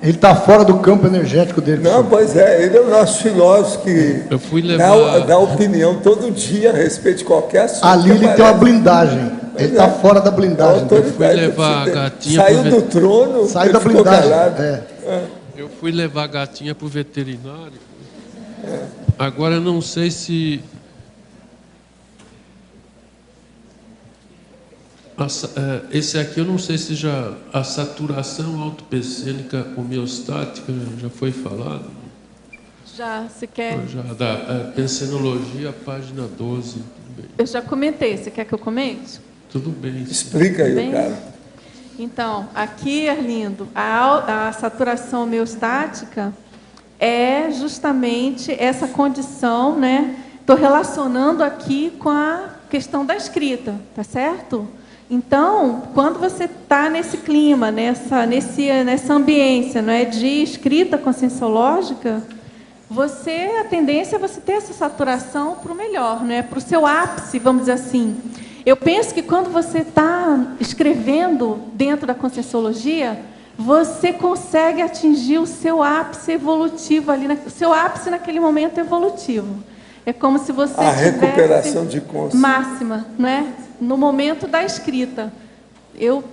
Ele está fora do campo energético dele. Não, pois é. Ele é o nosso filósofo que dá opinião todo dia a respeito de qualquer assunto. Ali ele tem uma blindagem. Ele está fora da blindagem. Eu fui levar a gatinha saiu do trono, saiu da blindagem. Eu fui levar a gatinha para o veterinário. Agora eu não sei se esse aqui eu não sei se já a saturação autopensênica homeostática já foi falado. Já, se quer? Já da pensenologia, página 12. Eu já comentei. Você quer que eu comente? Tudo bem. Explica aí, cara. Então, aqui, Arlindo, a saturação homeostática é justamente essa condição, né? Estou relacionando aqui com a questão da escrita, tá certo? Então, quando você está nesse clima, nessa ambiência, não é, de escrita conscienciológica, a tendência é você ter essa saturação para o melhor, né? Para o seu ápice, vamos dizer assim. Eu penso que quando você está escrevendo dentro da conscienciologia, você consegue atingir o seu ápice evolutivo ali, o seu ápice naquele momento evolutivo. É como se você a recuperação de consciência máxima, não é? No momento da escrita. Eu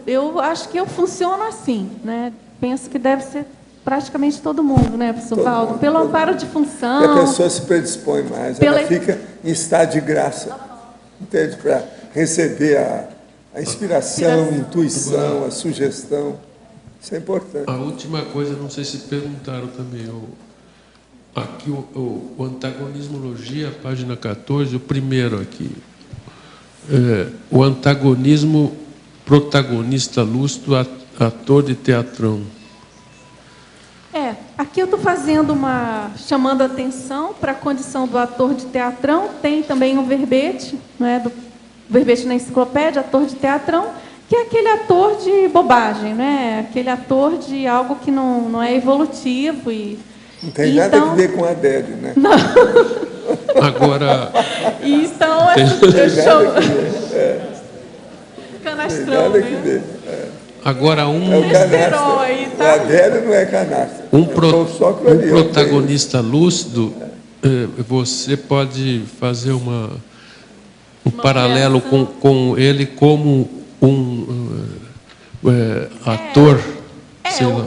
acho que eu funciono assim, né? Penso que deve ser praticamente todo mundo, né, professor Valdo? Pelo amparo de função. E a pessoa se predispõe mais, ela fica em estado de graça, entende? Para receber a inspiração, a intuição, a sugestão. Isso é importante. A última coisa, não sei se perguntaram também, aqui o antagonismologia, página 14, o primeiro aqui. O antagonismo protagonista lúcido, ator de teatrão. Aqui eu estou chamando a atenção para a condição do ator de teatrão. Tem também um verbete, não é, do verbete na enciclopédia, ator de teatrão, que é aquele ator de bobagem, né? Aquele ator de algo que não é evolutivo. Não tem nada a ver com a Adélio, né? Não. Agora... Então, eu chamo... Canastrão, né? Agora É o canastra. O Adélio não é canastra. Um protagonista lúcido, você pode fazer um paralelo com ele como um ator.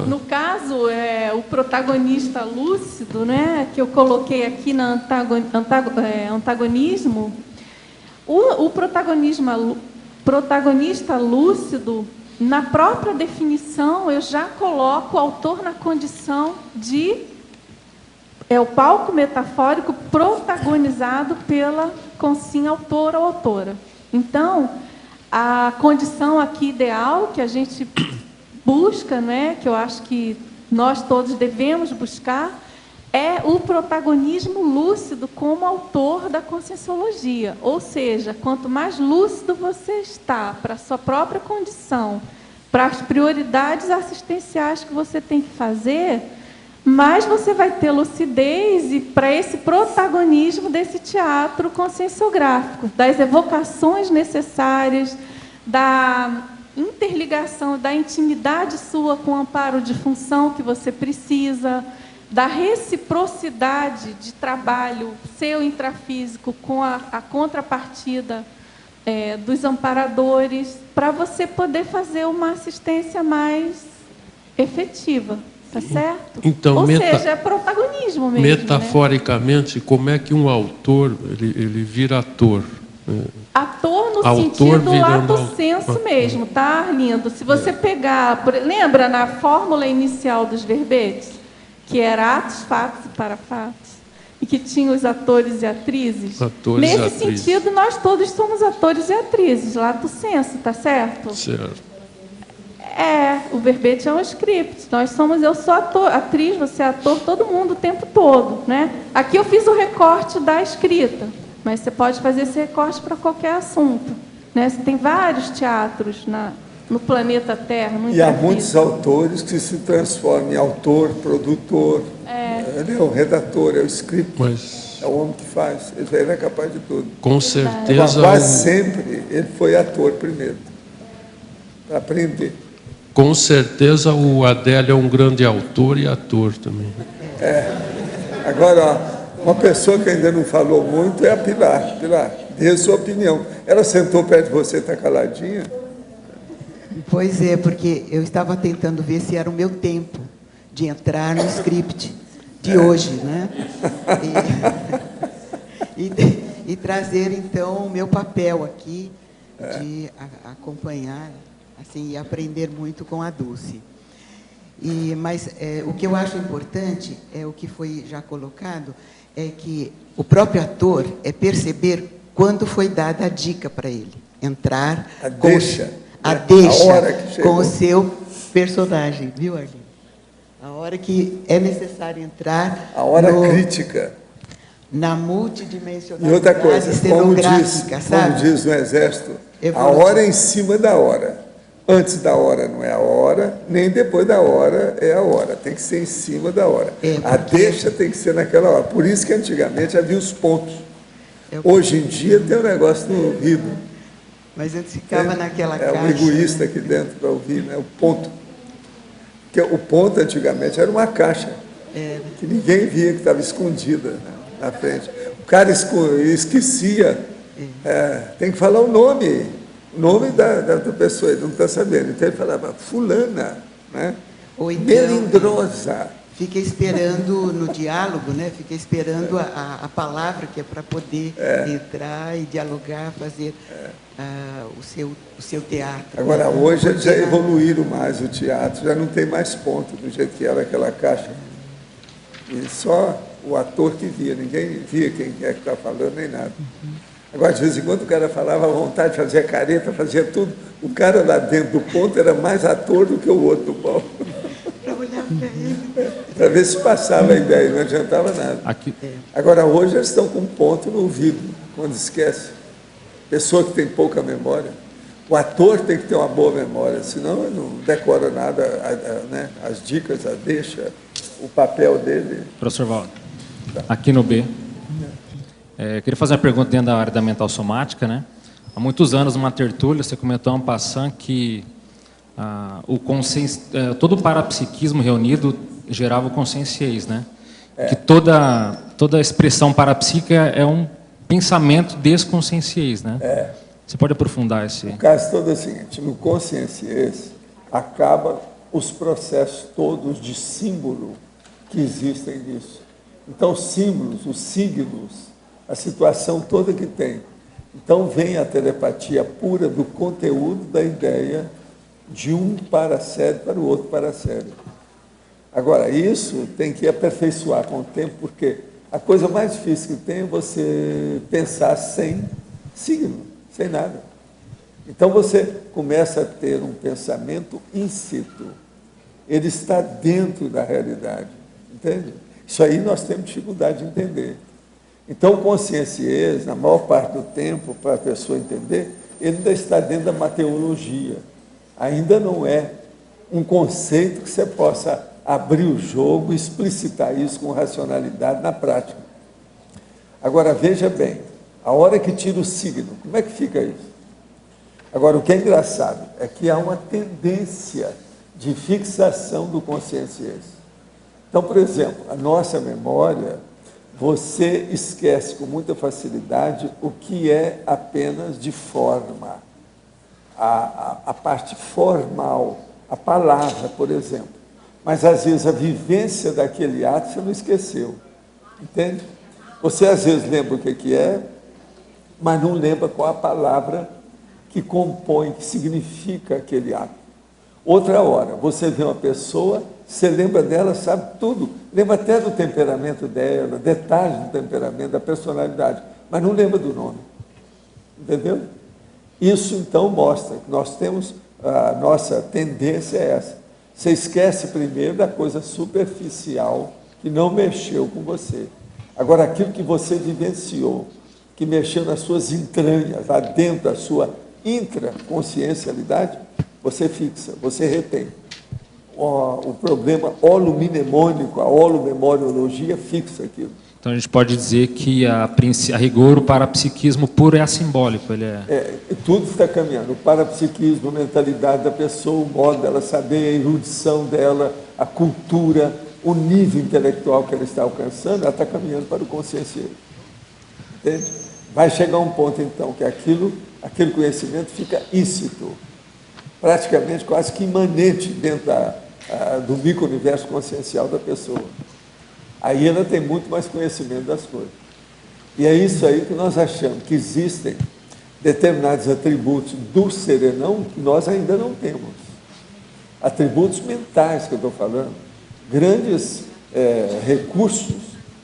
No caso, o protagonista lúcido, né, que eu coloquei aqui na antagonismo, o protagonista lúcido, na própria definição, eu já coloco o autor na condição de o palco metafórico protagonizado pela consim autor ou autora. Então, a condição aqui ideal que a gente busca, né, que eu acho que nós todos devemos buscar, é o protagonismo lúcido como autor da conscienciologia. Ou seja, quanto mais lúcido você está para a sua própria condição, para as prioridades assistenciais que você tem que fazer, mais você vai ter lucidez e para esse protagonismo desse teatro conscienciográfico, das evocações necessárias, da interligação, da intimidade sua com o amparo de função que você precisa, da reciprocidade de trabalho seu intrafísico com a contrapartida dos amparadores, para você poder fazer uma assistência mais efetiva, tá certo? Então, ou seja, é protagonismo mesmo. Metaforicamente, né? Como é que um autor ele vira ator? Ator no sentido lato sensu mesmo, tá, Arlindo? Se você pegar, lembra na fórmula inicial dos verbetes, que era atos, fatos e parafatos, e que tinha os atores e atrizes? Nesse sentido, nós todos somos atores e atrizes, lato sensu, tá certo? Certo. O verbete é um script. Eu sou atriz, você é ator, todo mundo o tempo todo, né? Aqui eu fiz o recorte da escrita, mas você pode fazer esse recorte para qualquer assunto, né? Você tem vários teatros no planeta Terra. E há muitos autores que se transformam em autor, produtor, ele é o redator, é o script, é o homem que faz, ele é capaz de tudo. Com certeza. Mas quase sempre ele foi ator primeiro, para aprender. Com certeza o Adélio é um grande autor e ator também. Agora, uma pessoa que ainda não falou muito é a Pilar. Pilar, dê a sua opinião. Ela sentou perto de você, está caladinha? Pois é, porque eu estava tentando ver se era o meu tempo de entrar no script de hoje, né? E trazer, então, o meu papel aqui de acompanhar assim, e aprender muito com a Dulce. Mas o que eu acho importante, o que foi já colocado, é que o próprio ator perceber quando foi dada a dica para ele entrar a hora que com o seu personagem, viu, Arlindo? A hora que é necessário entrar. A hora crítica. Na multidimensionalidade e outra coisa, cenográfica, como diz no Exército, a hora é em cima da hora. Antes da hora não é a hora, nem depois da hora é a hora. Tem que ser em cima da hora. A deixa tem que ser naquela hora. Por isso que antigamente havia os pontos. Hoje em dia tem um negócio no ouvido. Mas antes ficava naquela caixa. É um egoísta aqui dentro para ouvir, né? O ponto. Porque o ponto antigamente era uma caixa que ninguém via, que estava escondida na frente. O cara esquecia. Tem que falar o nome da pessoa, ele não está sabendo. Então ele falava fulana, né? Ou então, melindrosa. Fica esperando no diálogo, né? Fica esperando a palavra que é para poder entrar e dialogar, fazer o seu teatro. Agora, hoje eles já evoluíram mais o teatro, já não tem mais ponto do jeito que era aquela caixa. E só o ator que via, ninguém via quem é que está falando, nem nada. Agora, de vez em quando, o cara falava à vontade, fazia careta, fazia tudo. O cara lá dentro do ponto era mais ator do que o outro do palco. Para olhar para ele. Para ver se passava a ideia, não adiantava nada. Agora, hoje, eles estão com um ponto no ouvido, quando esquece. Pessoa que tem pouca memória. O ator tem que ter uma boa memória, senão ele não decora nada, né? As dicas, a deixa, o papel dele. Professor Valdo, aqui no B. Eu queria fazer uma pergunta dentro da área da mental somática, né? Há muitos anos, numa tertúlia, você comentou en passant que todo o parapsiquismo reunido gerava o conscienciês, né? Que toda a expressão parapsíquica é um pensamento desconscienciês, né? Você pode aprofundar esse... O caso todo é o seguinte, no conscienciês acaba os processos todos de símbolo que existem nisso. Então, os símbolos, os signos, a situação toda que tem. Então, vem a telepatia pura do conteúdo da ideia de um paracérebro para o outro paracérebro. Agora, isso tem que aperfeiçoar com o tempo, porque a coisa mais difícil que tem é você pensar sem signo, sem nada. Então, você começa a ter um pensamento in situ. Ele está dentro da realidade, entende? Isso aí nós temos dificuldade de entender. Então, o conscienciês, na maior parte do tempo, para a pessoa entender, ele ainda está dentro da mateologia. Ainda não é um conceito que você possa abrir o jogo e explicitar isso com racionalidade na prática. Agora, veja bem, a hora que tira o signo, como é que fica isso? Agora, o que é engraçado é que há uma tendência de fixação do conscienciês. Então, por exemplo, a nossa memória, você esquece com muita facilidade o que é apenas de forma. A parte formal, a palavra, por exemplo. Mas, às vezes, a vivência daquele ato você não esqueceu. Entende? Você, às vezes, lembra o que é, mas não lembra qual a palavra que compõe, que significa aquele ato. Outra hora, você vê uma pessoa, você lembra dela, sabe tudo. Lembra até do temperamento dela, detalhes do temperamento, da personalidade, mas não lembra do nome. Entendeu? Isso, então, mostra que nós temos, a nossa tendência é essa. Você esquece primeiro da coisa superficial que não mexeu com você. Agora, aquilo que você vivenciou, que mexeu nas suas entranhas, lá dentro da sua intraconsciencialidade, você fixa, você retém. O problema holomnemônico, a holomemoriologia fixa aquilo. Então, a gente pode dizer que, a rigor, o parapsiquismo puro é assimbólico. Ele tudo está caminhando. O parapsiquismo, a mentalidade da pessoa, o modo dela saber, a erudição dela, a cultura, o nível intelectual que ela está alcançando, ela está caminhando para o conscienciês. Entende? Vai chegar um ponto, então, que aquele conhecimento fica íncito, praticamente quase que imanente dentro do micro-universo consciencial da pessoa. Aí ela tem muito mais conhecimento das coisas. E é isso aí que nós achamos, que existem determinados atributos do serenão que nós ainda não temos. Atributos mentais que eu estou falando, grandes recursos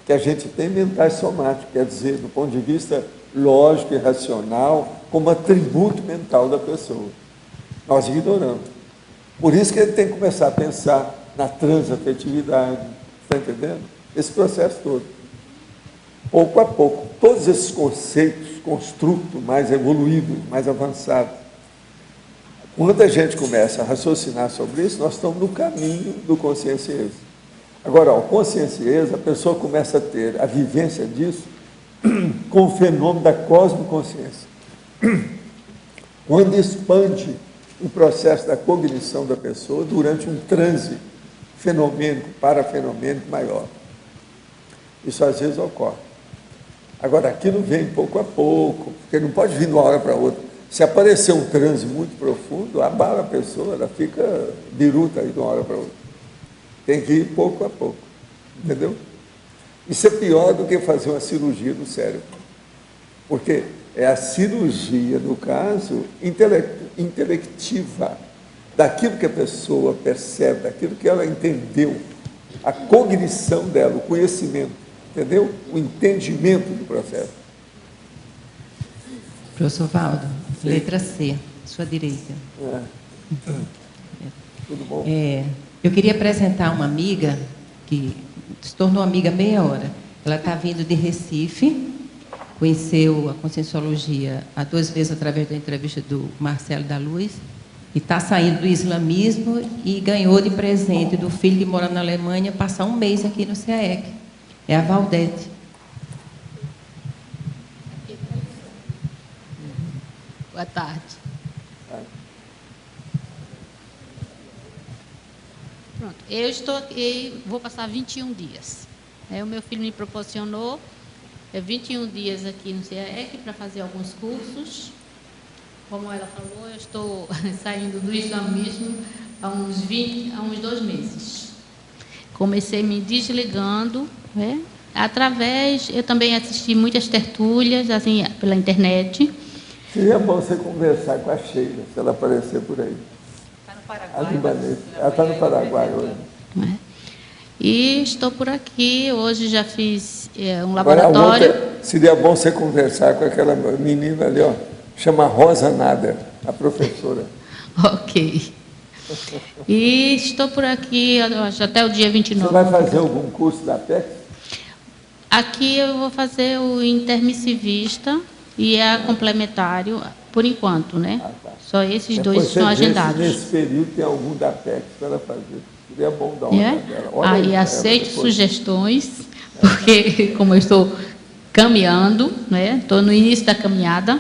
que a gente tem mentais somáticos, quer dizer, do ponto de vista lógico e racional, como atributo mental da pessoa. Nós ignoramos. Por isso que ele tem que começar a pensar na transafetividade, está entendendo? Esse processo todo. Pouco a pouco, todos esses conceitos, construtos mais evoluídos, mais avançados, quando a gente começa a raciocinar sobre isso, nós estamos no caminho do conscienciês. Agora, o conscienciês, a pessoa começa a ter a vivência disso com o fenômeno da cosmoconsciência. Quando expande o processo da cognição da pessoa durante um transe fenomênico, parafenomênico maior. Isso às vezes ocorre. Agora, aquilo vem pouco a pouco, porque não pode vir de uma hora para outra. Se aparecer um transe muito profundo, abala a pessoa, ela fica biruta aí de uma hora para outra. Tem que ir pouco a pouco, entendeu? Isso é pior do que fazer uma cirurgia no cérebro, porque é a cirurgia, no caso, intelectiva, daquilo que a pessoa percebe, daquilo que ela entendeu, a cognição dela, o conhecimento, entendeu? O entendimento do processo. Professor Valdo, letra C, sua direita. Tudo bom? Eu queria apresentar uma amiga que se tornou amiga há meia hora. Ela está vindo de Recife, conheceu a Conscienciologia há 2 vezes através da entrevista do Marcelo da Luz, e está saindo do islamismo e ganhou de presente do filho que mora na Alemanha passar um mês aqui no CAEC. É a Valdete. Boa tarde. Pronto, eu estou aqui, vou passar 21 dias. O meu filho me proporcionou 21 dias aqui no CIEC para fazer alguns cursos. Como ela falou, eu estou saindo do islamismo há uns 2 meses. Comecei me desligando, eu também assisti muitas tertúlias, assim, pela internet. Seria bom você conversar com a Sheila, se ela aparecer por aí. Está no Paraguai. Ela está no Paraguai hoje. E estou por aqui, hoje já fiz um laboratório. Seria bom você conversar com aquela menina ali, ó, chama Rosa Nader, a professora. Ok. E estou por aqui até o dia 29. Você vai fazer algum curso da PEC? Aqui eu vou fazer o intermissivista e a complementário, por enquanto, né? Só esses dois estão agendados. Nesse período tem algum da PEC para ela fazer. Seria bom dar uma olhada dela. Aí aceito sugestões, porque como eu estou caminhando, né? Estou no início da caminhada,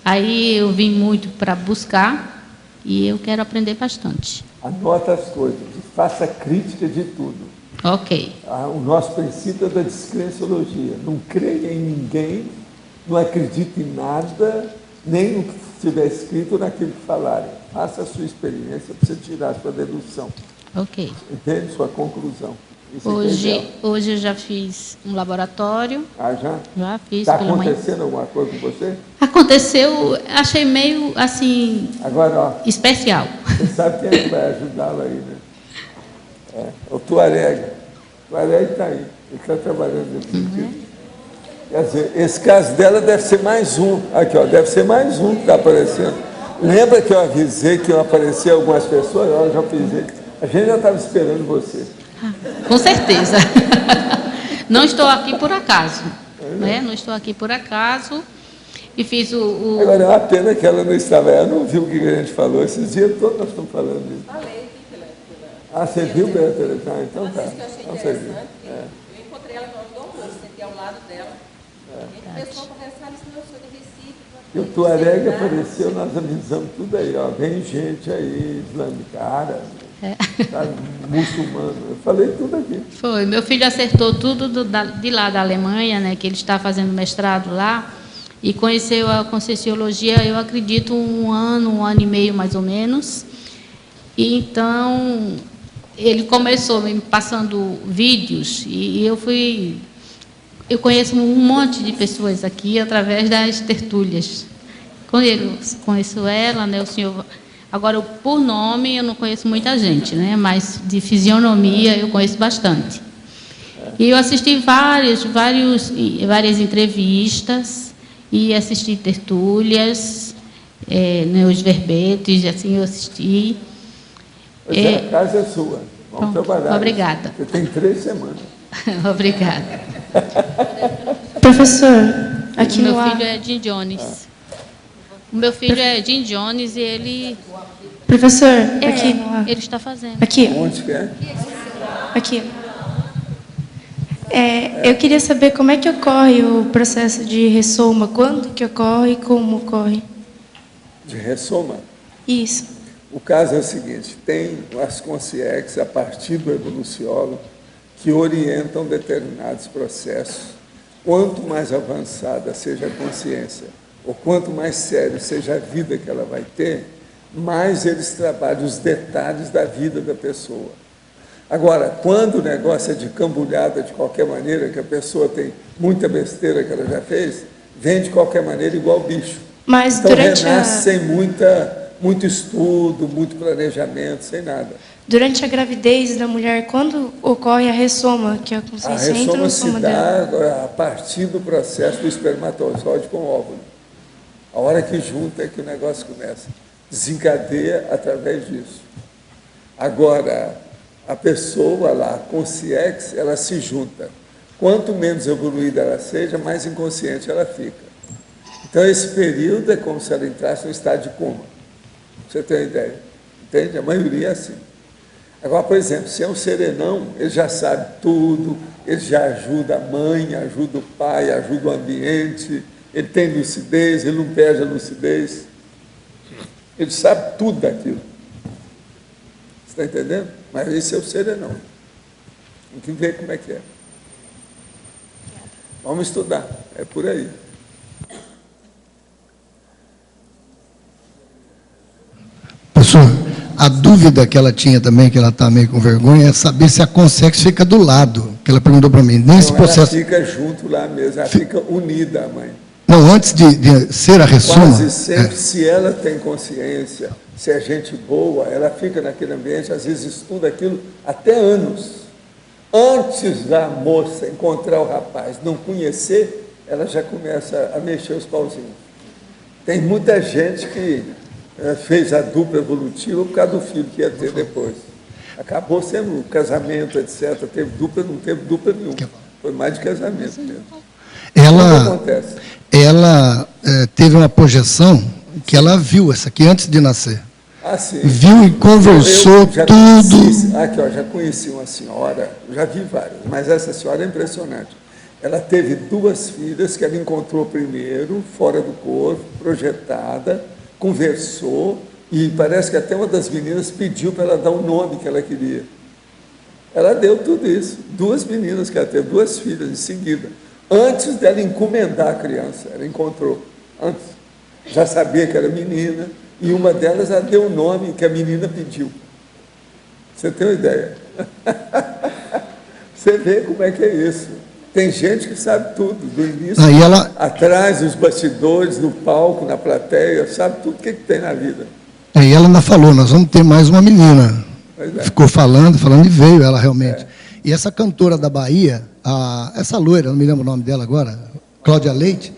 aí eu vim muito para buscar e eu quero aprender bastante. Anota as coisas, faça crítica de tudo. Ok. O nosso princípio é da descrenciologia. Não creia em ninguém, não acredite em nada, nem no que estiver escrito naquilo que falarem. Faça a sua experiência para você tirar a sua dedução. Ok. Entende? Sua conclusão. Hoje eu já fiz um laboratório. Ah, já? Já fiz. Está acontecendo alguma coisa com você? Aconteceu, achei meio, assim, agora, ó, especial. Você sabe quem é que vai ajudá-la aí, né? O Tuareg. O Tuareg está aí. Ele está trabalhando nesse sentido. Quer dizer, esse caso dela deve ser mais um. Aqui, ó, deve ser mais um que está aparecendo. Lembra que eu avisei que iam aparecer algumas pessoas? Eu já avisei. A gente já estava esperando você. Com certeza. Não estou aqui por acaso. Né? Não estou aqui por acaso. E fiz o... Agora, é uma pena que ela não estava. Ela não viu o que a gente falou. Esses dias todos nós estamos falando disso. Falei. Ah, você viu pela televisão? Ah, então tá. Então você viu. Eu encontrei ela no hora do almoço, sentei ao lado dela. A gente começou a conversar, disse, eu sou de Recife. E o Tuareg apareceu, nós avisamos tudo aí, ó. Vem gente aí, islâmica, árabe, muçulmano. Eu falei tudo aqui. Foi. Meu filho acertou tudo de lá da Alemanha, né? Que ele está fazendo mestrado lá. E conheceu a Conscienciologia, eu acredito, um ano e meio mais ou menos. E então ele começou me passando vídeos e eu conheço um monte de pessoas aqui através das tertúlias. Conheço ela, né, o senhor. Agora, por nome, eu não conheço muita gente, né, mas de fisionomia eu conheço bastante. E eu assisti várias entrevistas e assisti tertúlias, os verbetes, assim, eu assisti. A casa é sua. Vamos trabalhar. Obrigada. Você tem 3 semanas. Obrigada. Professor, aqui meu filho é Jim Jones. O meu filho é Jim Jones e ele... Professor, aqui. Ele está fazendo. Aqui. Onde que é? Aqui. Eu queria saber como é que ocorre o processo de ressoma, quando que ocorre e como ocorre. De ressoma? Isso. O caso é o seguinte, tem as consciex, a partir do evoluciólogo, que orientam determinados processos. Quanto mais avançada seja a consciência, ou quanto mais sério seja a vida que ela vai ter, mais eles trabalham os detalhes da vida da pessoa. Agora, quando o negócio é de cambulhada de qualquer maneira, que a pessoa tem muita besteira que ela já fez, vem de qualquer maneira igual bicho. Mas então durante renasce sem muito estudo, muito planejamento, sem nada. Durante a gravidez da mulher, quando ocorre a ressoma, que a consciência entra no soma dela? A ressoma se dá a partir do processo do espermatozoide com o óvulo. A hora que junta é que o negócio começa. Desencadeia através disso. Agora, a pessoa lá, a consciex, ela se junta. Quanto menos evoluída ela seja, mais inconsciente ela fica. Então, esse período é como se ela entrasse no estado de coma. Você tem uma ideia? Entende? A maioria é assim. Agora, por exemplo, se é um serenão, ele já sabe tudo, ele já ajuda a mãe, ajuda o pai, ajuda o ambiente, ele tem lucidez, ele não perde a lucidez. Ele sabe tudo daquilo. Você Está entendendo? Mas esse é o serenão. Tem que ver como é que é. Vamos estudar, é por aí. Professor, a dúvida que ela tinha também, que ela está meio com vergonha, é saber se a Consex fica do lado, que ela perguntou para mim. Nesse processo... Ela fica junto lá mesmo, ela fica unida, a mãe. Não, antes de ser a ressuma... Quase sempre, se ela tem consciência, se é gente boa, ela fica naquele ambiente, às vezes estuda aquilo até anos. Antes da moça encontrar o rapaz, não conhecer, ela já começa a mexer os pauzinhos. Tem muita gente que fez a dupla evolutiva por causa do filho que ia ter depois. Acabou sendo casamento, etc. Teve dupla, não teve dupla nenhuma. Foi mais de casamento mesmo. Ela teve uma projeção que ela viu, essa aqui antes de nascer. Ah, sim. Viu e conversou tudo. Aqui, ó, já conheci uma senhora, já vi várias, mas essa senhora é impressionante. Ela teve 2 filhas que ela encontrou primeiro, fora do corpo, projetada, conversou, e parece que até uma das meninas pediu para ela dar o nome que ela queria. Ela deu tudo isso. 2 meninas que ela teve, 2 filhas em seguida. Antes dela encomendar a criança, ela encontrou. Antes. Já sabia que era menina, e uma delas ela deu o nome que a menina pediu. Você tem uma ideia? Você vê como é que é isso. Tem gente que sabe tudo, do início, atrás, nos bastidores, no palco, na plateia, sabe tudo o que tem na vida. E ela ainda falou, nós vamos ter mais uma menina. Ficou falando e veio ela realmente. E essa cantora da Bahia, essa loira, não me lembro o nome dela agora, Cláudia Leite,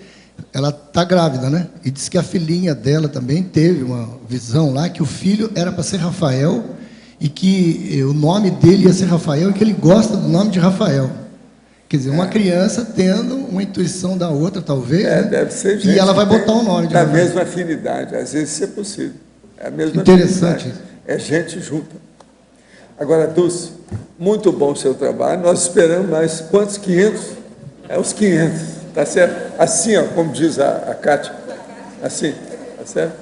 ela está grávida, né? E disse que a filhinha dela também teve uma visão lá, que o filho era para ser Rafael, e que o nome dele ia ser Rafael, e que ele gosta do nome de Rafael. Quer dizer, uma criança tendo uma intuição da outra, talvez, né? Deve ser gente e ela vai botar o nome de da Rafael. mesma afinidade, às vezes isso é possível. É a mesma Interessante. afinidade. É gente junta. Agora, Dulce, muito bom o seu trabalho. Nós esperamos mais quantos? 500? É os 500, tá certo? Assim, ó, como diz a Cátia. Assim, tá certo?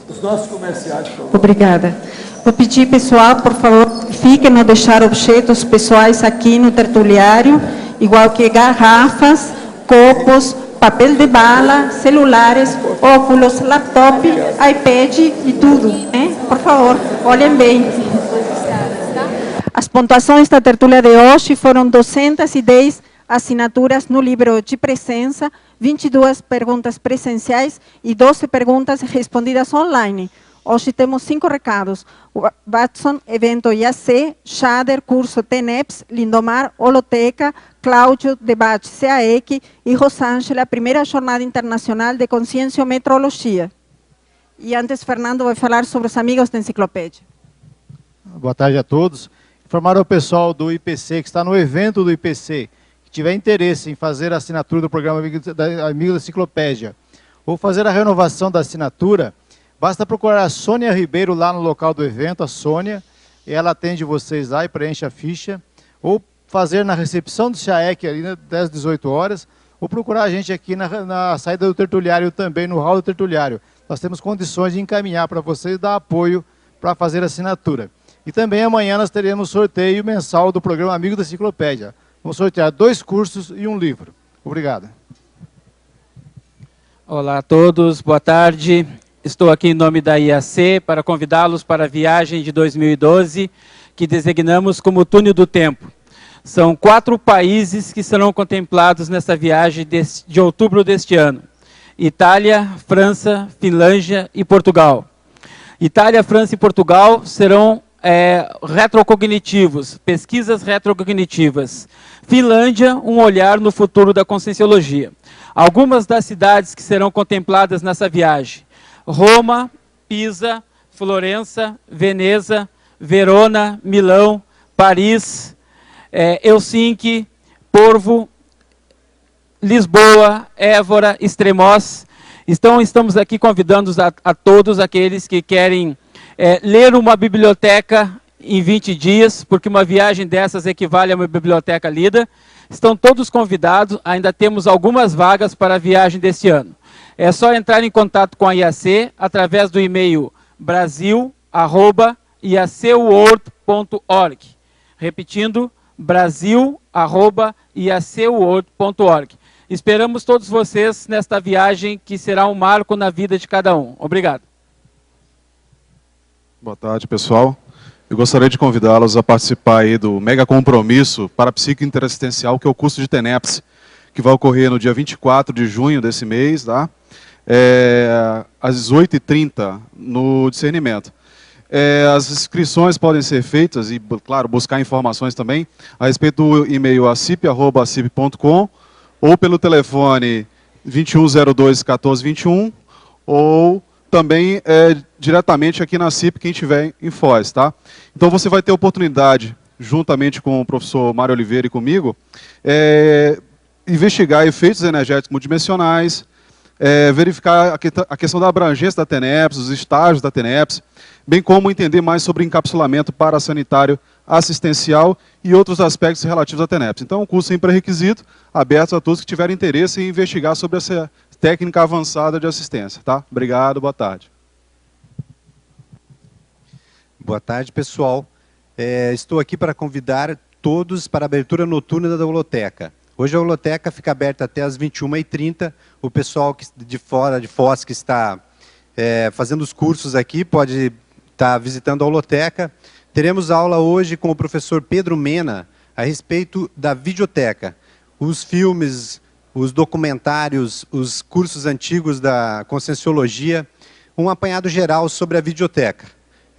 Os nossos comerciais, por favor. Obrigada. Vou pedir, pessoal, por favor, fiquem a deixar objetos pessoais aqui no tertuliário, igual que garrafas, copos, papel de bala, celulares, óculos, laptop, iPad e tudo. Por favor, olhem bem. As pontuações da tertúlia de hoje foram 210 assinaturas no livro de presença, 22 perguntas presenciais e 12 perguntas respondidas online. Hoje temos 5 recados. Watson, evento IAC, Shader, curso TENEPS, Lindomar, Holoteca, Cláudio, debate CAEC e Rosângela, primeira jornada internacional de conscienciometrologia. E antes, Fernando vai falar sobre os amigos da enciclopédia. Boa tarde a todos. Informar ao pessoal do IPC, que está no evento do IPC, que tiver interesse em fazer a assinatura do programa Amigo da Enciclopédia, ou fazer a renovação da assinatura, basta procurar a Sônia Ribeiro lá no local do evento, a Sônia, e ela atende vocês lá e preenche a ficha, ou fazer na recepção do CAEC ali das 18 horas, ou procurar a gente aqui na saída do tertuliário também, no hall do tertuliário. Nós temos condições de encaminhar para vocês e dar apoio para fazer a assinatura. E também amanhã nós teremos sorteio mensal do programa Amigo da Enciclopédia. Vamos sortear 2 cursos e 1 livro. Obrigado. Olá a todos, boa tarde. Estou aqui em nome da IAC para convidá-los para a viagem de 2012, que designamos como Túnel do Tempo. São 4 países que serão contemplados nessa viagem de outubro deste ano. Itália, França, Finlândia e Portugal. Itália, França e Portugal serão retrocognitivos, pesquisas retrocognitivas. Finlândia, um olhar no futuro da conscienciologia. Algumas das cidades que serão contempladas nessa viagem: Roma, Pisa, Florença, Veneza, Verona, Milão, Paris, Helsinki, Porvo, Lisboa, Évora, Estremoz. Então, estamos aqui convidando a todos aqueles que querem ler uma biblioteca em 20 dias, porque uma viagem dessas equivale a uma biblioteca lida. Estão todos convidados, ainda temos algumas vagas para a viagem deste ano. É só entrar em contato com a IAC através do e-mail brasil@iac.org.br brasil@iacworld.org. Repetindo, brasil@iacworld.org. Esperamos todos vocês nesta viagem que será um marco na vida de cada um. Obrigado. Boa tarde, pessoal. Eu gostaria de convidá-los a participar aí do mega compromisso parapsíquico interassistencial, que é o curso de TENEPS, que vai ocorrer no dia 24 de junho desse mês, tá? Às 18h30, no discernimento. As inscrições podem ser feitas e, claro, buscar informações também a respeito do e-mail acip@acip.com ou pelo telefone 2102-1421 ou também diretamente aqui na CIP, quem estiver em Foz, tá? Então você vai ter a oportunidade, juntamente com o professor Mário Oliveira e comigo, investigar efeitos energéticos multidimensionais, verificar a questão da abrangência da TENEPS, os estágios da TENEPS, bem como entender mais sobre encapsulamento parasanitário assistencial e outros aspectos relativos à TENEPS. Então, um curso sem pré-requisito, aberto a todos que tiverem interesse em investigar sobre essa técnica avançada de assistência. Tá? Obrigado, boa tarde. Boa tarde, pessoal. Estou aqui para convidar todos para a abertura noturna da holoteca. Hoje a holoteca fica aberta até às 21h30. O pessoal de fora de Foz que está fazendo os cursos aqui pode estar visitando a holoteca. Teremos aula hoje com o professor Pedro Mena a respeito da videoteca. Os filmes, os documentários, os cursos antigos da Conscienciologia, um apanhado geral sobre a videoteca.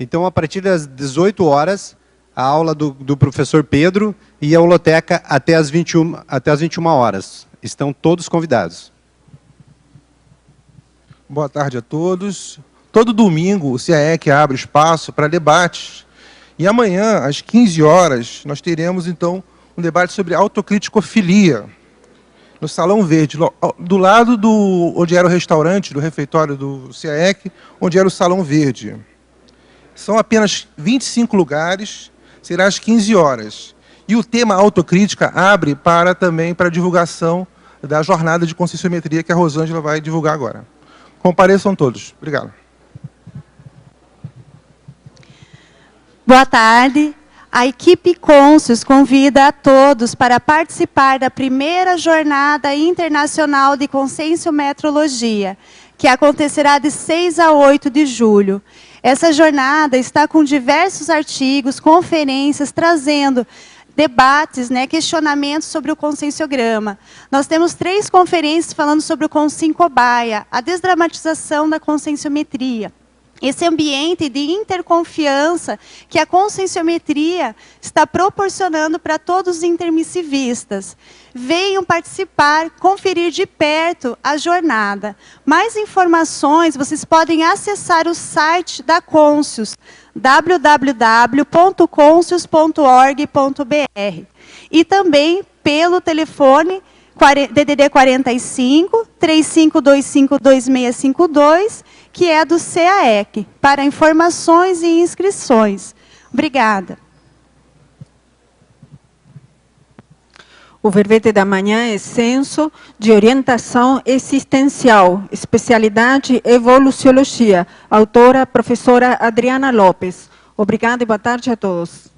Então, a partir das 18 horas, a aula do professor Pedro e a holoteca até as 21 horas. Estão todos convidados. Boa tarde a todos. Todo domingo o CAEC abre espaço para debates. E amanhã, às 15 horas, nós teremos, então, um debate sobre autocriticofilia, no Salão Verde, do lado onde era o restaurante, do refeitório do CAEC, onde era o Salão Verde. São apenas 25 lugares, será às 15 horas. E o tema autocrítica abre também para a divulgação da jornada de conscienciometria que a Rosângela vai divulgar agora. Compareçam todos. Obrigado. Boa tarde. A equipe Conscius convida a todos para participar da primeira Jornada Internacional de Conscienciometrologia, que acontecerá de 6 a 8 de julho. Essa jornada está com diversos artigos, conferências, trazendo debates, questionamentos sobre o conscienciograma. Nós temos 3 conferências falando sobre o conscienciocobaia, a desdramatização da conscienciometria. Esse ambiente de interconfiança que a conscienciometria está proporcionando para todos os intermissivistas. Venham participar, conferir de perto a jornada. Mais informações, vocês podem acessar o site da Conscius, www.conscius.org.br. E também pelo telefone DDD 45 3525 2652, que é do CAEC, para informações e inscrições. Obrigada. O verbete da manhã é Censo de Orientação Existencial, especialidade Evoluciologia, autora professora Adriana Lopes. Obrigada e boa tarde a todos.